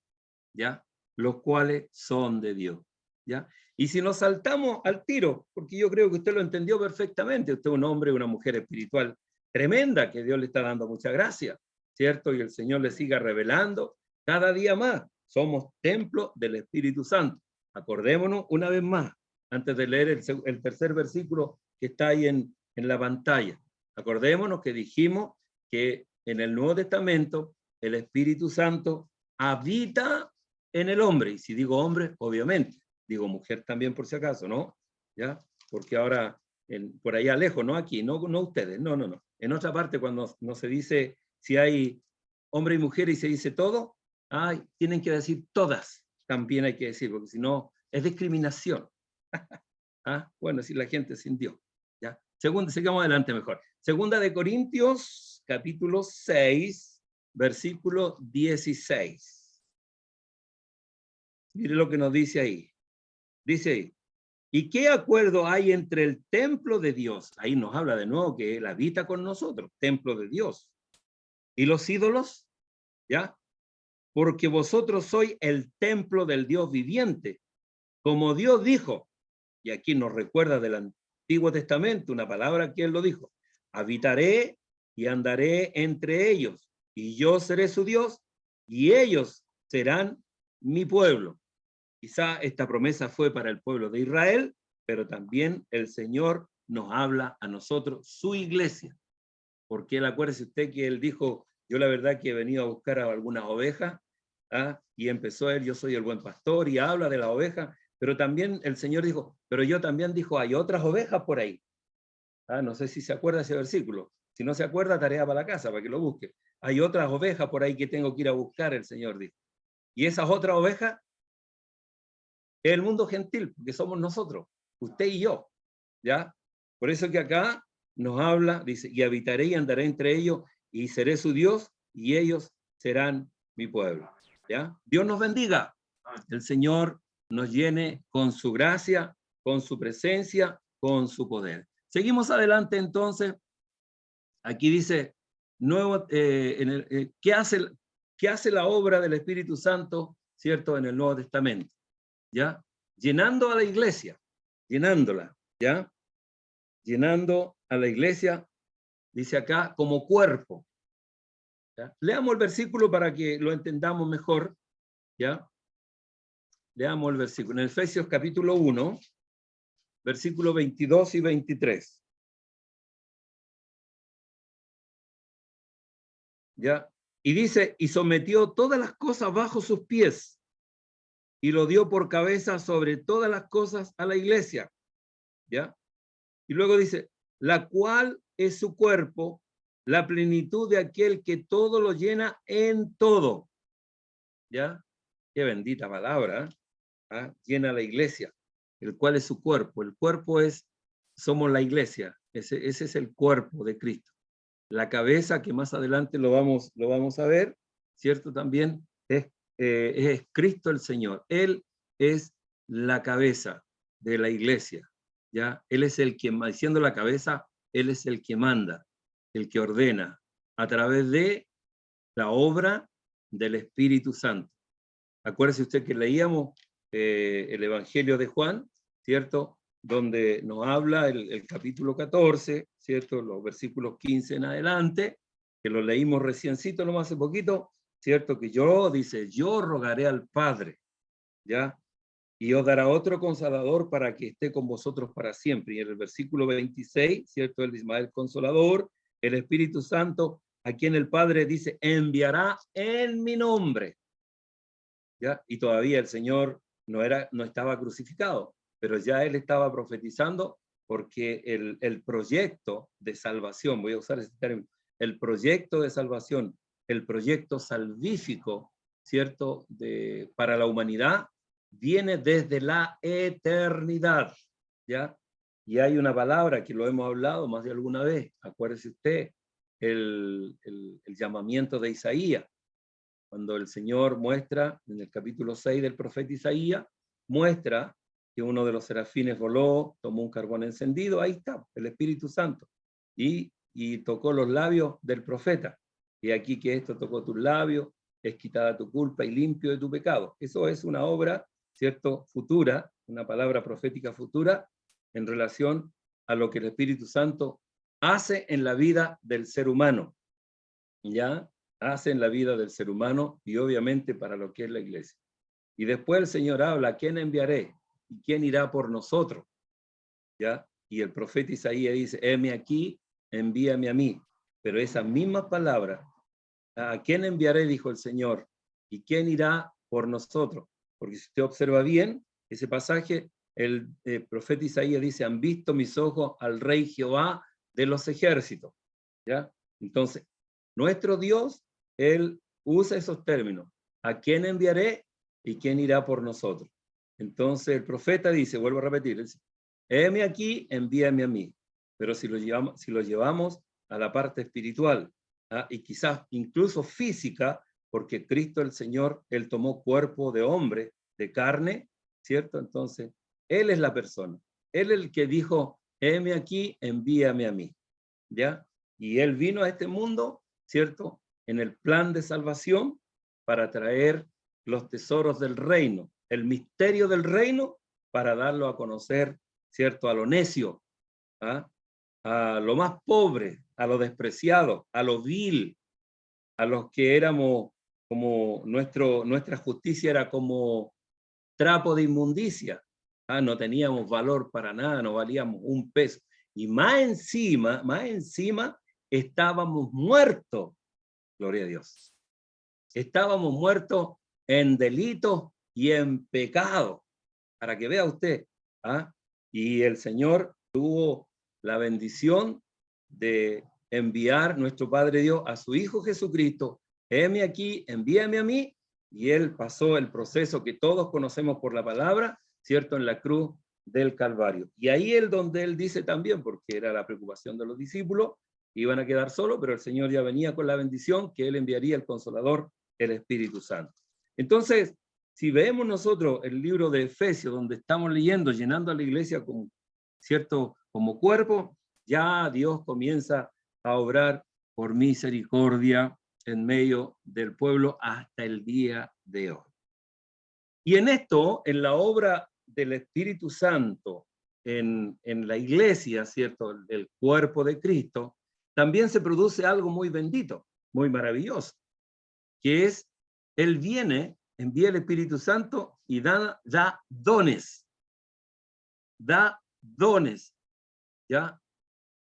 ¿ya? Los cuales son de Dios, ¿ya? Y si nos saltamos al tiro, porque yo creo que usted lo entendió perfectamente, usted es un hombre, una mujer espiritual tremenda, que Dios le está dando mucha gracia, ¿cierto? Y el Señor le siga revelando cada día más. Somos templo del Espíritu Santo. Acordémonos una vez más, antes de leer el tercer versículo que está ahí en la pantalla. Acordémonos que dijimos que en el Nuevo Testamento el Espíritu Santo habita en el hombre. Y si digo hombre, obviamente, digo mujer también por si acaso, ¿no? ¿Ya? Porque ahora, por allá lejos, no aquí, no ustedes, no. En otra parte, cuando no se dice si hay hombre y mujer y se dice todo, tienen que decir todas, también hay que decir, porque si no, es discriminación. Bueno, si la gente sintió. ¿Ya? Sigamos adelante mejor. Segunda de Corintios, capítulo 6, versículo 16. Mire lo que nos dice ahí. Dice ahí, ¿y qué acuerdo hay entre el templo de Dios? Ahí nos habla de nuevo que Él habita con nosotros, templo de Dios. ¿Y los ídolos? ¿Ya? Porque vosotros sois el templo del Dios viviente. Como Dios dijo, y aquí nos recuerda del Antiguo Testamento, una palabra que Él lo dijo, habitaré y andaré entre ellos, y yo seré su Dios, y ellos serán mi pueblo. Quizá esta promesa fue para el pueblo de Israel, pero también el Señor nos habla a nosotros, su iglesia. Porque él, acuérdese usted que él dijo, yo la verdad que he venido a buscar a algunas ovejas, y empezó él, yo soy el buen pastor, y habla de la oveja, pero también el Señor dijo, pero yo también dijo, hay otras ovejas por ahí. No sé si se acuerda ese versículo. Si no se acuerda, tarea para la casa, para que lo busque. Hay otras ovejas por ahí que tengo que ir a buscar, el Señor dijo. Y esas otras ovejas es el mundo gentil, porque somos nosotros, usted y yo, ¿ya? Por eso que acá nos habla, dice, y habitaré y andaré entre ellos, y seré su Dios, y ellos serán mi pueblo, ¿ya? Dios nos bendiga, el Señor nos llene con su gracia, con su presencia, con su poder. Seguimos adelante entonces, aquí dice, ¿qué hace la obra del Espíritu Santo, cierto, en el Nuevo Testamento? ¿Ya? Llenando a la iglesia, llenándola, ¿ya? Llenando a la iglesia, dice acá, como cuerpo. ¿Ya? Leamos el versículo para que lo entendamos mejor, ¿ya? Leamos el versículo. En Efesios capítulo 1, versículos 22 y 23. ¿Ya? Y dice, y sometió todas las cosas bajo sus pies, y lo dio por cabeza sobre todas las cosas a la iglesia, ¿ya? Y luego dice, la cual es su cuerpo, la plenitud de aquel que todo lo llena en todo. ¿Ya? Qué bendita palabra. Llena la iglesia, el cual es su cuerpo. El cuerpo somos la iglesia. Ese es el cuerpo de Cristo. La cabeza, que más adelante lo vamos a ver, ¿cierto? También es es Cristo el Señor. Él es la cabeza de la iglesia, ¿ya? Él es el que, siendo la cabeza, Él es el que manda, el que ordena, a través de la obra del Espíritu Santo. Acuérdese usted que leíamos el Evangelio de Juan, ¿cierto? Donde nos habla el capítulo 14, ¿cierto? Los versículos 15 en adelante, que lo leímos reciencito nomás hace poquito, ¿cierto? Que dice, yo rogaré al Padre, ¿ya? Y os dará otro Consolador para que esté con vosotros para siempre. Y en el versículo 26, ¿cierto? El Ismael Consolador, el Espíritu Santo, a quien el Padre dice, enviará en mi nombre. ¿Ya? Y todavía el Señor no estaba crucificado, pero ya Él estaba profetizando porque el proyecto de salvación, voy a usar ese término, el proyecto de salvación, el proyecto salvífico, ¿cierto? Para la humanidad, viene desde la eternidad, ¿ya? Y hay una palabra que lo hemos hablado más de alguna vez, acuérdese usted, el llamamiento de Isaías, cuando el Señor muestra, en el capítulo 6 del profeta Isaías, muestra que uno de los serafines voló, tomó un carbón encendido, ahí está, el Espíritu Santo, y tocó los labios del profeta. Y aquí que esto tocó tus labios, es quitada tu culpa y limpio de tu pecado. Eso es una obra, ¿cierto?, futura, una palabra profética futura, en relación a lo que el Espíritu Santo hace en la vida del ser humano, ¿ya? Hace en la vida del ser humano y obviamente para lo que es la iglesia. Y después el Señor habla, ¿a quién enviaré? ¿Y quién irá por nosotros? ¿Ya? Y el profeta Isaías dice, heme aquí, envíame a mí. Pero esa misma palabra, ¿a quién enviaré? Dijo el Señor. ¿Y quién irá por nosotros? Porque si usted observa bien ese pasaje, el profeta Isaías dice, han visto mis ojos al Rey Jehová de los ejércitos. ¿Ya? Entonces, nuestro Dios, Él usa esos términos. ¿A quién enviaré y quién irá por nosotros? Entonces el profeta dice, vuelvo a repetir, dice, heme aquí, envíame a mí. Pero si lo llevamos a la parte espiritual, y quizás incluso física, porque Cristo el Señor, Él tomó cuerpo de hombre, de carne, ¿cierto? Entonces, Él es la persona. Él es el que dijo, heme aquí, envíame a mí. ¿Ya? Y Él vino a este mundo, ¿cierto?, en el plan de salvación para traer los tesoros del reino, el misterio del reino, para darlo a conocer, ¿cierto?, a lo necio, a lo más pobre, a lo despreciado, a lo vil, a los que éramos como nuestra justicia era como trapo de inmundicia, no teníamos valor para nada, no valíamos un peso. Y más encima, estábamos muertos, gloria a Dios. Estábamos muertos en delitos y en pecado, para que vea usted. Y el Señor tuvo la bendición de enviar nuestro Padre Dios a su Hijo Jesucristo, heme aquí, envíame a mí, y Él pasó el proceso que todos conocemos por la palabra, ¿cierto?, en la cruz del Calvario. Y ahí es donde Él dice también, porque era la preocupación de los discípulos, iban a quedar solos, pero el Señor ya venía con la bendición que Él enviaría el Consolador, el Espíritu Santo. Entonces, si vemos nosotros el libro de Efesios, donde estamos leyendo, llenando a la iglesia como, ¿cierto?, como cuerpo, ya Dios comienza a obrar por misericordia en medio del pueblo hasta el día de hoy. Y en esto, en la obra del Espíritu Santo, en la iglesia, ¿cierto?, el cuerpo de Cristo, también se produce algo muy bendito, muy maravilloso, que es, Él viene, envía el Espíritu Santo y da dones. Da dones, ¿ya?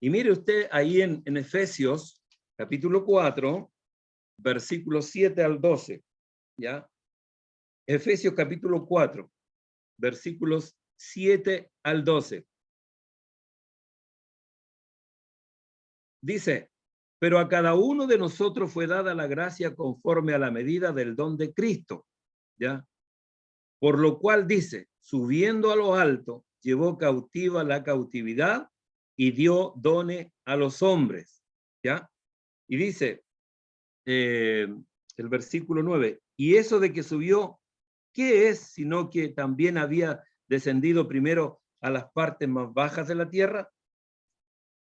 Y mire usted ahí en Efesios, capítulo 4, versículos 7 al 12, ¿ya? Efesios capítulo 4, versículos 7 al 12. Dice, pero a cada uno de nosotros fue dada la gracia conforme a la medida del don de Cristo, ¿ya? Por lo cual dice, subiendo a lo alto, llevó cautiva la cautividad y dio dones a los hombres, ¿ya? Y dice, el versículo 9, Y eso de que subió, ¿qué es? Sino que también había descendido primero a las partes más bajas de la tierra.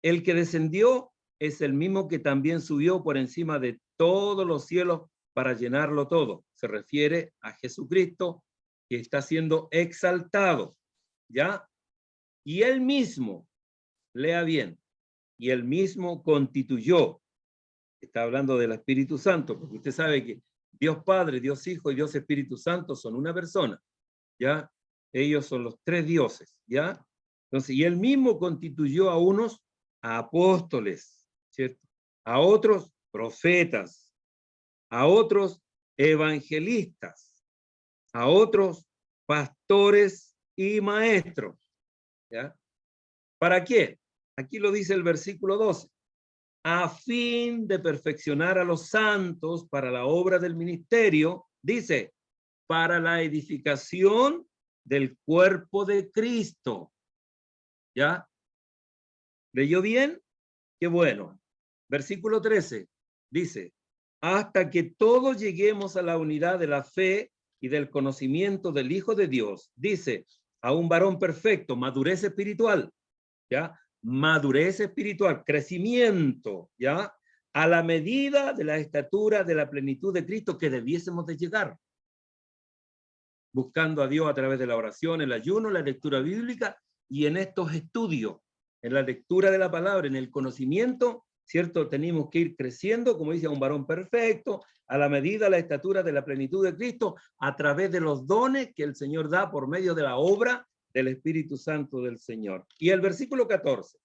El que descendió es el mismo que también subió por encima de todos los cielos para llenarlo todo. Se refiere a Jesucristo, que está siendo exaltado, ¿ya? Y él mismo, lea bien, y él mismo constituyó, está hablando del Espíritu Santo, porque usted sabe que Dios Padre, Dios Hijo y Dios Espíritu Santo son una persona, ¿ya? Ellos son los tres dioses, ¿ya? Entonces, y él mismo constituyó a unos apóstoles, ¿cierto? A otros profetas, a otros evangelistas, a otros pastores y maestros, ¿ya? ¿Para qué? Aquí lo dice el versículo 12. A fin de perfeccionar a los santos para la obra del ministerio, dice, para la edificación del cuerpo de Cristo. ¿Ya? ¿Leyó bien? Qué bueno. Versículo 13 dice, hasta que todos lleguemos a la unidad de la fe y del conocimiento del Hijo de Dios. Dice, a un varón perfecto, madurez espiritual, ¿ya? Madurez espiritual, crecimiento, ¿ya? A la medida de la estatura de la plenitud de Cristo que debiésemos de llegar. Buscando a Dios a través de la oración, el ayuno, la lectura bíblica y en estos estudios, en la lectura de la palabra, en el conocimiento, ¿cierto? Tenemos que ir creciendo, como dice, a un varón perfecto, a la medida, la estatura de la plenitud de Cristo, a través de los dones que el Señor da por medio de la obra del Espíritu Santo del Señor. Y el versículo 14,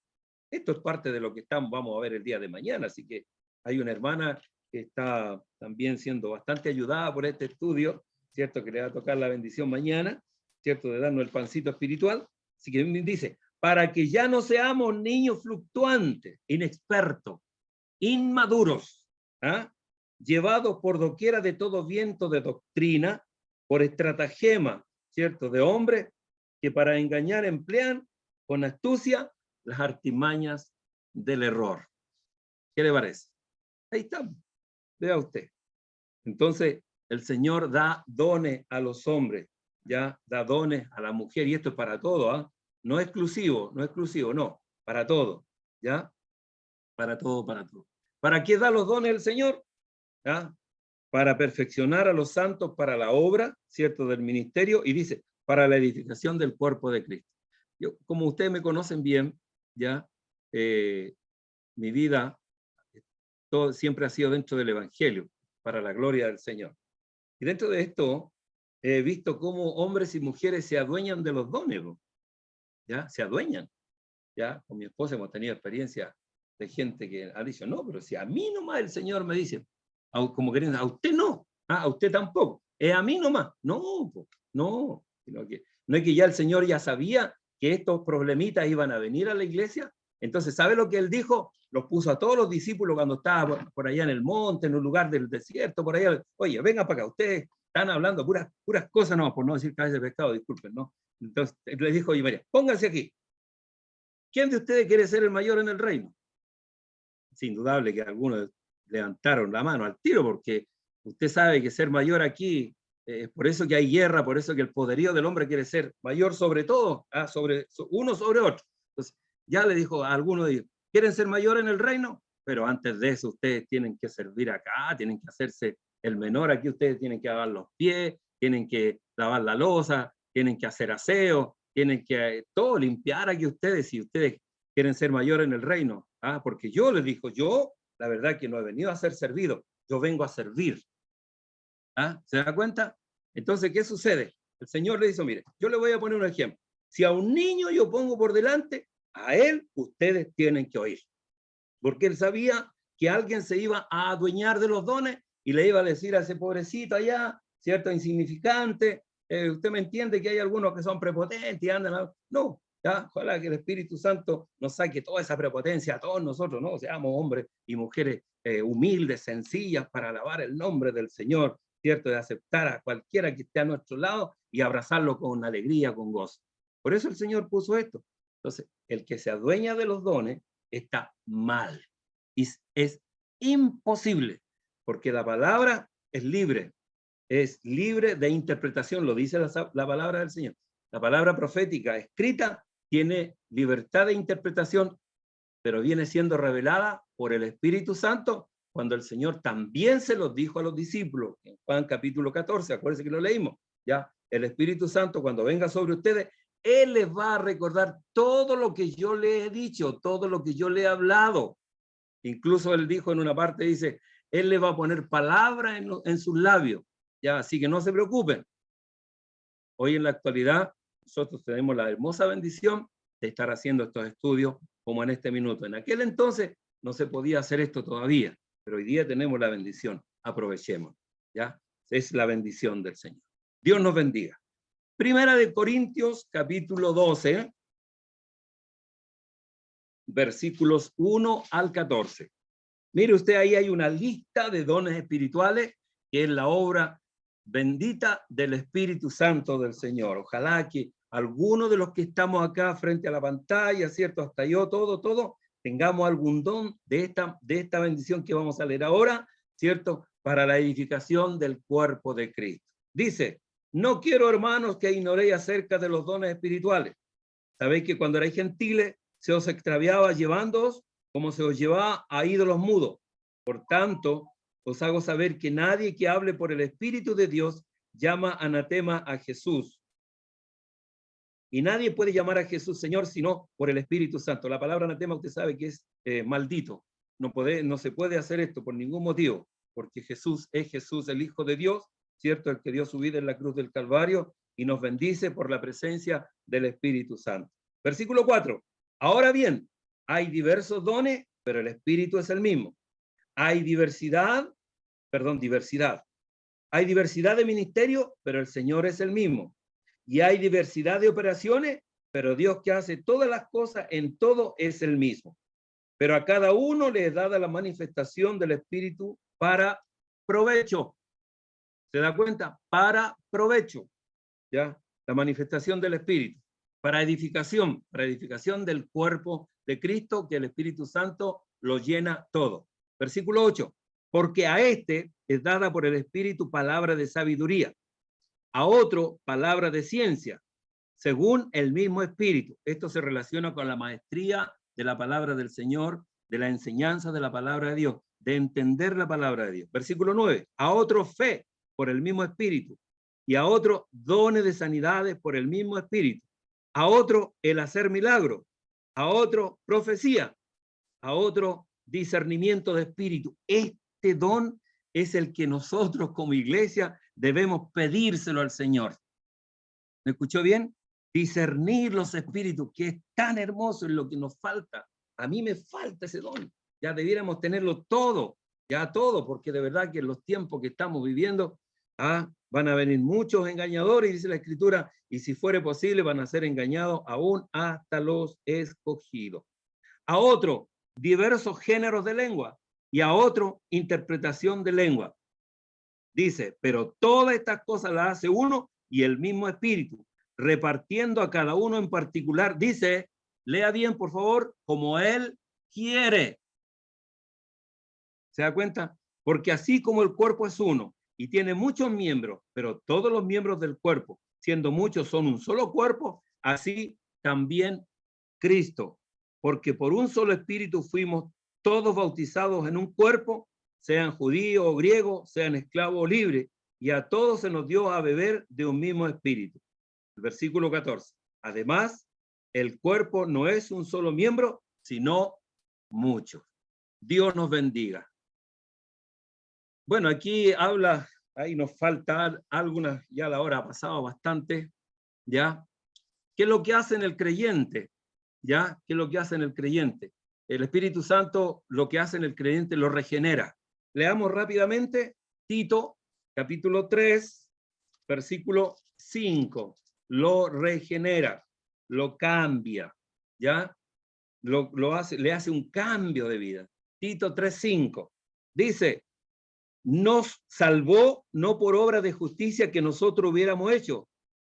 esto es parte de lo que vamos a ver el día de mañana, así que hay una hermana que está también siendo bastante ayudada por este estudio, ¿cierto? Que le va a tocar la bendición mañana, ¿cierto? De darnos el pancito espiritual. Así que dice, para que ya no seamos niños fluctuantes, inexpertos, inmaduros, ¿ah? Llevados por doquiera de todo viento de doctrina, por estratagema, ¿cierto? De hombres que para engañar emplean con astucia las artimañas del error. ¿Qué le parece? Ahí está. Vea usted. Entonces, el Señor da dones a los hombres, ya da dones a la mujer, y esto es para todo, ¿ah? No exclusivo, no, para todo, ¿ya? Para todo, para todo. ¿Para qué da los dones el Señor? ¿Ya? Para perfeccionar a los santos para la obra, ¿cierto?, del ministerio, y dice, para la edificación del cuerpo de Cristo. Yo, como ustedes me conocen bien, ya, mi vida siempre ha sido dentro del Evangelio, para la gloria del Señor. Y dentro de esto, he visto cómo hombres y mujeres se adueñan de los dones, ¿ya? Se adueñan, ¿ya? Con mi esposa hemos tenido experiencia de gente que ha dicho, no, pero si a mí nomás el Señor me dice, como queriendo, a usted no, a usted tampoco, es a mí nomás. No, no, sino que, no es que ya el Señor ya sabía que estos problemitas iban a venir a la iglesia. Entonces, ¿sabe lo que él dijo? Los puso a todos los discípulos cuando estaba por allá en el monte, en un lugar del desierto, por allá. Oye, venga para acá, ustedes están hablando puras cosas, no, por no decir cabeza de pescado, disculpen, ¿no? Entonces, le dijo, oye, María, pónganse aquí. ¿Quién de ustedes quiere ser el mayor en el reino? Es indudable que algunos levantaron la mano al tiro, porque usted sabe que ser mayor aquí, por eso que hay guerra, por eso que el poderío del hombre quiere ser mayor sobre todo, uno sobre otro. Entonces, ya le dijo a algunos de ellos, ¿quieren ser mayor en el reino? Pero antes de eso ustedes tienen que servir acá, tienen que hacerse el menor aquí, ustedes tienen que lavar los pies, tienen que lavar la loza, tienen que hacer aseo, tienen que todo limpiar aquí ustedes, si ustedes quieren ser mayor en el reino. Porque yo les dijo, yo la verdad que no he venido a ser servido, yo vengo a servir. ¿Se da cuenta? Entonces, ¿qué sucede? El Señor le dice, mire, yo le voy a poner un ejemplo. Si a un niño yo pongo por delante, a él ustedes tienen que oír. Porque él sabía que alguien se iba a adueñar de los dones y le iba a decir a ese pobrecito allá, cierto, insignificante, usted me entiende que hay algunos que son prepotentes y andan, no, ¿ya? Ojalá que el Espíritu Santo nos saque toda esa prepotencia a todos nosotros, ¿no? Seamos hombres y mujeres humildes, sencillas, para alabar el nombre del Señor, ¿cierto? De aceptar a cualquiera que esté a nuestro lado y abrazarlo con alegría, con gozo. Por eso el Señor puso esto. Entonces, el que se adueña de los dones está mal. Y es imposible, porque la palabra es libre. es libre de interpretación, lo dice la palabra del Señor. La palabra profética escrita tiene libertad de interpretación, pero viene siendo revelada por el Espíritu Santo cuando el Señor también se los dijo a los discípulos. En Juan capítulo 14, acuérdense que lo leímos. Ya, el Espíritu Santo cuando venga sobre ustedes, Él les va a recordar todo lo que yo les he dicho, todo lo que yo le he hablado. Incluso Él dijo en una parte, dice, Él les va a poner palabras en sus labios. Ya, así que no se preocupen. Hoy en la actualidad, nosotros tenemos la hermosa bendición de estar haciendo estos estudios como en este minuto. En aquel entonces no se podía hacer esto todavía, pero hoy día tenemos la bendición. Aprovechemos, ¿ya? Es la bendición del Señor. Dios nos bendiga. Primera de Corintios, capítulo 12, versículos 1 al 14. Mire usted, ahí hay una lista de dones espirituales que es la obra bendita del Espíritu Santo del Señor. Ojalá que alguno de los que estamos acá frente a la pantalla, ¿cierto? Hasta yo, todos, tengamos algún don de esta bendición que vamos a leer ahora, ¿cierto? Para la edificación del cuerpo de Cristo. Dice, no quiero, hermanos, que ignoréis acerca de los dones espirituales. Sabéis que cuando erais gentiles, se os extraviaba llevándoos como se os llevaba a ídolos mudos. Por tanto, os hago saber que nadie que hable por el Espíritu de Dios llama anatema a Jesús. Y nadie puede llamar a Jesús Señor sino por el Espíritu Santo. La palabra anatema usted sabe que es maldito. No se puede hacer esto por ningún motivo, porque Jesús es Jesús, el Hijo de Dios, ¿cierto? El que dio su vida en la cruz del Calvario y nos bendice por la presencia del Espíritu Santo. Versículo 4. Ahora bien, hay diversos dones, pero el Espíritu es el mismo. Hay diversidad. Hay diversidad de ministerios, pero el Señor es el mismo. Y hay diversidad de operaciones, pero Dios que hace todas las cosas en todo es el mismo. Pero a cada uno le es dada la manifestación del Espíritu para provecho. ¿Se da cuenta? Para provecho. ¿Ya? La manifestación del Espíritu. Para edificación del cuerpo de Cristo, que el Espíritu Santo lo llena todo. Versículo 8. Porque a este es dada por el Espíritu palabra de sabiduría, a otro palabra de ciencia, según el mismo Espíritu. Esto se relaciona con la maestría de la palabra del Señor, de la enseñanza de la palabra de Dios, de entender la palabra de Dios. Versículo 9. A otro fe por el mismo Espíritu, y a otro dones de sanidades por el mismo Espíritu, a otro el hacer milagros, a otro profecía, a otro discernimiento de espíritu. Este don es el que nosotros como iglesia debemos pedírselo al Señor. ¿Me escuchó bien? Discernir los espíritus, que es tan hermoso, en lo que nos falta. A mí me falta ese don. Ya debiéramos tenerlo todo, ya todo, porque de verdad que en los tiempos que estamos viviendo, van a venir muchos engañadores, dice la Escritura, y si fuere posible van a ser engañados aún hasta los escogidos. A otro, diversos géneros de lengua, y a otro, interpretación de lengua. Dice, pero todas estas cosas las hace uno y el mismo Espíritu, repartiendo a cada uno en particular. Dice, lea bien, por favor, como Él quiere. ¿Se da cuenta? Porque así como el cuerpo es uno y tiene muchos miembros, pero todos los miembros del cuerpo, siendo muchos, son un solo cuerpo, así también Cristo. Porque por un solo Espíritu fuimos todos bautizados en un cuerpo, sean judíos o griegos, sean esclavos o libres, y a todos se nos dio a beber de un mismo Espíritu. El versículo 14. Además, el cuerpo no es un solo miembro, sino muchos. Dios nos bendiga. Bueno, aquí habla, ahí nos falta algunas, ya la hora ha pasado bastante, ¿ya? ¿Qué es lo que hace en el creyente? ¿Ya? ¿Qué es lo que hace en el creyente? El Espíritu Santo lo que hace en el creyente lo regenera. Leamos rápidamente Tito, capítulo 3, versículo 5. Lo regenera, lo cambia, ¿ya? Lo hace, le hace un cambio de vida. Tito 3:5. Dice, nos salvó no por obra de justicia que nosotros hubiéramos hecho,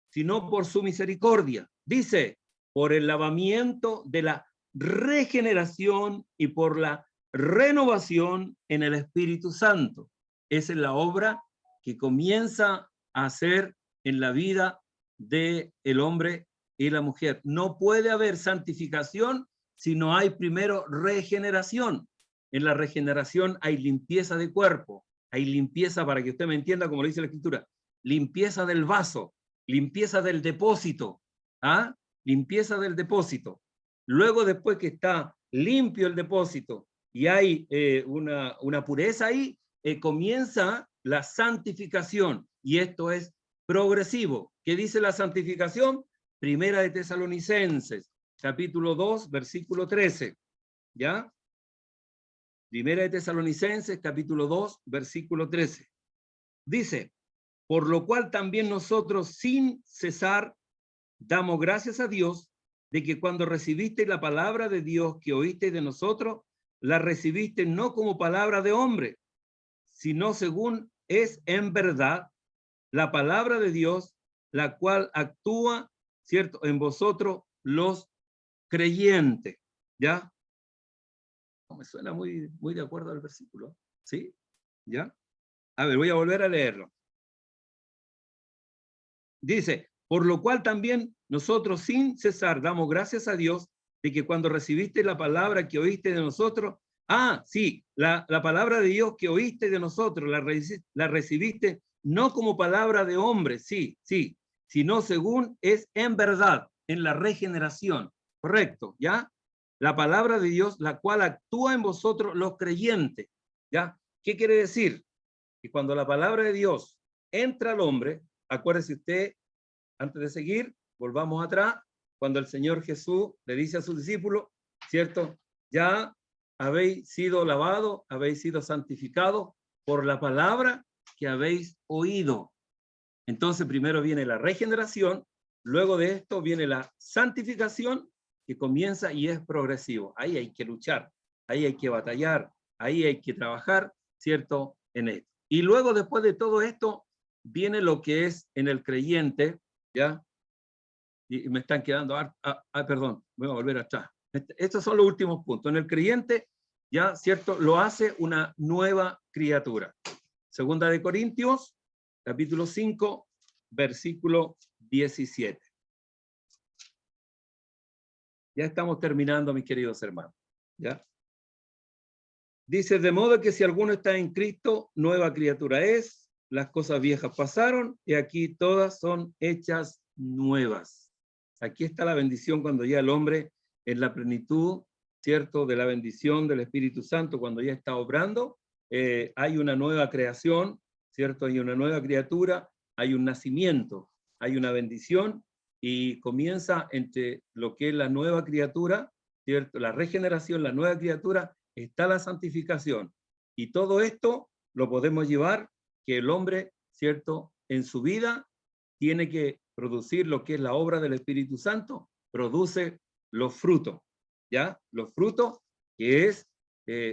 sino por su misericordia. Dice, por el lavamiento de la regeneración y por la renovación en el Espíritu Santo. Esa es la obra que comienza a hacer en la vida del hombre y la mujer. No puede haber santificación si no hay primero regeneración. En la regeneración hay limpieza de cuerpo, hay limpieza, para que usted me entienda como lo dice la Escritura, limpieza del vaso, limpieza del depósito, ¿ah? Limpieza del depósito. Luego, después que está limpio el depósito y hay una pureza ahí, comienza la santificación, y esto es progresivo. ¿Qué dice la santificación? Primera de Tesalonicenses, capítulo 2, versículo 13, ¿ya? Primera de Tesalonicenses, capítulo 2, versículo 13. Dice, por lo cual también nosotros sin cesar damos gracias a Dios de que cuando recibiste la palabra de Dios que oíste de nosotros, la recibiste no como palabra de hombre, sino según es en verdad la palabra de Dios, la cual actúa, ¿cierto?, en vosotros los creyentes, ¿ya? No me suena muy de acuerdo al versículo, ¿sí? ¿Ya? A ver, voy a volver a leerlo. Dice, por lo cual también nosotros sin cesar damos gracias a Dios de que cuando recibiste la palabra que oíste de nosotros, la palabra de Dios que oíste de nosotros, la recibiste no como palabra de hombre, sí, sino según es en verdad, en la regeneración, correcto, ¿ya? La palabra de Dios, la cual actúa en vosotros los creyentes, ¿ya? ¿Qué quiere decir? Que cuando la palabra de Dios entra al hombre, acuérdese usted, antes de seguir, volvamos atrás, cuando el Señor Jesús le dice a sus discípulos, ¿cierto? Ya habéis sido lavados, habéis sido santificados por la palabra que habéis oído. Entonces primero viene la regeneración, luego de esto viene la santificación, que comienza y es progresivo. Ahí hay que luchar, ahí hay que batallar, ahí hay que trabajar, ¿cierto? En esto. Y luego, después de todo esto, viene lo que es en el creyente, ¿ya? Y me están quedando, perdón, voy a volver atrás. Estos son los últimos puntos. En el creyente, ya, ¿cierto? Lo hace una nueva criatura. Segunda de Corintios, capítulo 5, versículo 17. Ya estamos terminando, mis queridos hermanos, ¿ya? Dice, de modo que si alguno está en Cristo, nueva criatura es, las cosas viejas pasaron, y aquí todas son hechas nuevas. Aquí está la bendición cuando ya el hombre en la plenitud, ¿cierto?, de la bendición del Espíritu Santo, cuando ya está obrando, hay una nueva creación, ¿cierto? Hay una nueva criatura, hay un nacimiento, hay una bendición, y comienza entre lo que es la nueva criatura, ¿cierto?, la regeneración, la nueva criatura, está la santificación. Y todo esto lo podemos llevar, que el hombre, ¿cierto?, en su vida tiene que producir lo que es la obra del Espíritu Santo, produce los frutos, ¿ya? Los frutos, que es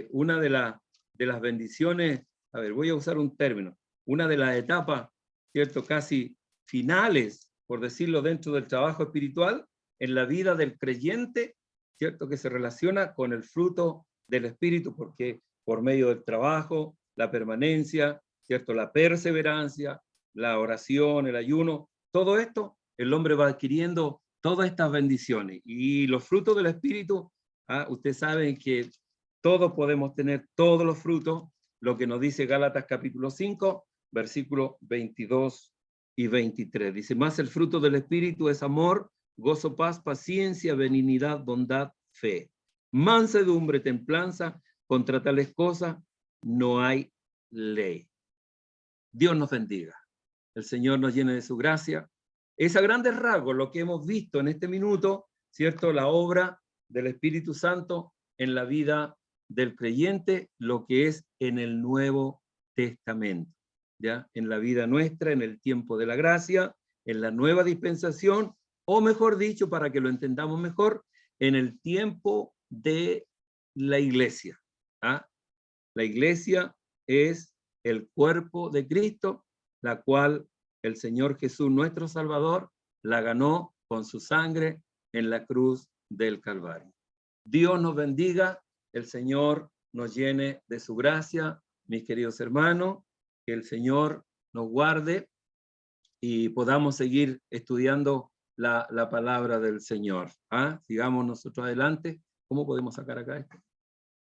una de las bendiciones, a ver, voy a usar un término, una de las etapas, ¿cierto?, casi finales, por decirlo, dentro del trabajo espiritual, en la vida del creyente, ¿cierto?, que se relaciona con el fruto del Espíritu, porque por medio del trabajo, la permanencia, ¿cierto?, la perseverancia, la oración, el ayuno, todo esto, el hombre va adquiriendo todas estas bendiciones. Y los frutos del Espíritu, ustedes saben que todos podemos tener todos los frutos, lo que nos dice Gálatas capítulo 5, versículos 22 y 23. Dice, más el fruto del Espíritu es amor, gozo, paz, paciencia, benignidad, bondad, fe. Mansedumbre, templanza, contra tales cosas no hay ley. Dios nos bendiga. El Señor nos llene de su gracia. Es a grandes rasgos lo que hemos visto en este minuto, ¿cierto? La obra del Espíritu Santo en la vida del creyente, lo que es en el Nuevo Testamento, ¿ya? En la vida nuestra, en el tiempo de la gracia, en la nueva dispensación, o mejor dicho, para que lo entendamos mejor, en el tiempo de la iglesia. La iglesia es el cuerpo de Cristo, la cual el Señor Jesús, nuestro Salvador, la ganó con su sangre en la cruz del Calvario. Dios nos bendiga, el Señor nos llene de su gracia, mis queridos hermanos, que el Señor nos guarde y podamos seguir estudiando la palabra del Señor. ¿Ah? Sigamos nosotros adelante. ¿Cómo podemos sacar acá esto?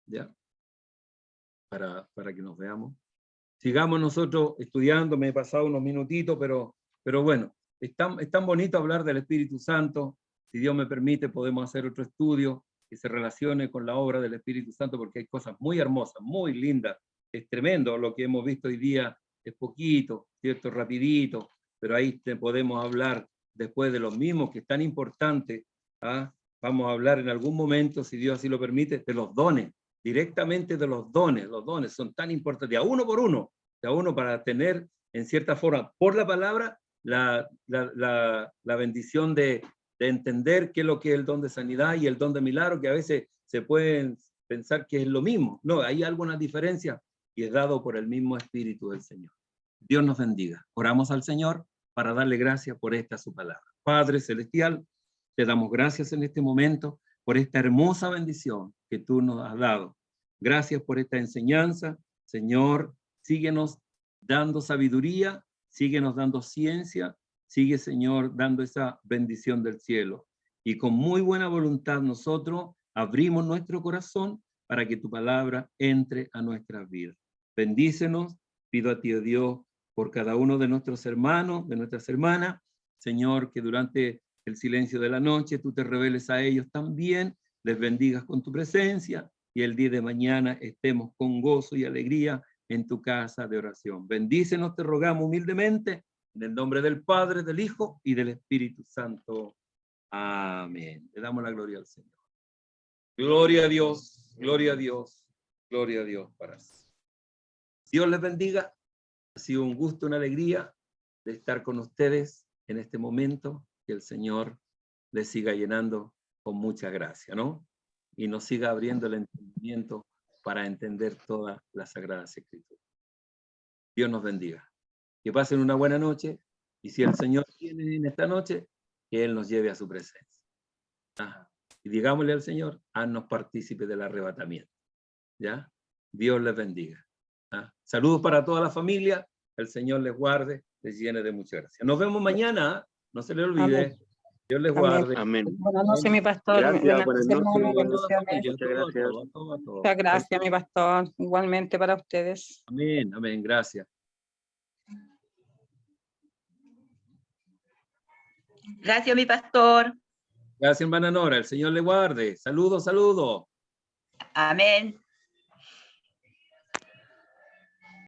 ¿Ya? Para que nos veamos. Sigamos nosotros estudiando. Me he pasado unos minutitos, pero bueno, es tan bonito hablar del Espíritu Santo. Si Dios me permite, podemos hacer otro estudio que se relacione con la obra del Espíritu Santo, porque hay cosas muy hermosas, muy lindas. Es tremendo lo que hemos visto hoy día, es poquito, ¿cierto? Rapidito, pero ahí podemos hablar después de los mismos, que es tan importante. ¿Ah? Vamos a hablar en algún momento, si Dios así lo permite, de los dones, directamente de los dones. Los dones son tan importantes, de a uno por uno, de a uno para tener, en cierta forma, por la palabra, la bendición de entender qué es lo que es el don de sanidad y el don de milagro, que a veces se pueden pensar que es lo mismo. No, hay algunas diferencias y es dado por el mismo Espíritu del Señor. Dios nos bendiga. Oramos al Señor para darle gracias por esta su palabra. Padre Celestial, te damos gracias en este momento por esta hermosa bendición que tú nos has dado. Gracias por esta enseñanza. Señor, síguenos dando sabiduría, síguenos dando ciencia, sigue, Señor, dando esa bendición del cielo. Y con muy buena voluntad nosotros abrimos nuestro corazón para que tu palabra entre a nuestras vidas. Bendícenos, pido a ti, oh Dios, por cada uno de nuestros hermanos, de nuestras hermanas. Señor, que durante el silencio de la noche tú te reveles a ellos también, les bendigas con tu presencia y el día de mañana estemos con gozo y alegría en tu casa de oración. Bendícenos, te rogamos humildemente, en el nombre del Padre, del Hijo y del Espíritu Santo. Amén. Le damos la gloria al Señor. Gloria a Dios, gloria a Dios, gloria a Dios para siempre. Dios les bendiga. Ha sido un gusto, una alegría de estar con ustedes en este momento. Que el Señor les siga llenando con mucha gracia, ¿no? Y nos siga abriendo el entendimiento para entender todas las Sagradas Escrituras. Dios nos bendiga. Que pasen una buena noche, y si el Señor viene en esta noche, que Él nos lleve a su presencia. Y digámosle al Señor, haznos partícipes del arrebatamiento. ¿Ya? Dios les bendiga. Saludos para toda la familia, el Señor les guarde, les llene de mucha gracia. Nos vemos mañana, no se le olvide. Amén. Dios les guarde. Amén. Buenas noches, mi pastor. Gracias, buenas noches. Hermano, bendiciones. Muchas gracias. Muchas gracias, mi pastor. Igualmente para ustedes. Amén, amén, gracias. Gracias, mi pastor. Gracias, hermana Nora, el Señor le guarde. Saludos, saludos. Amén.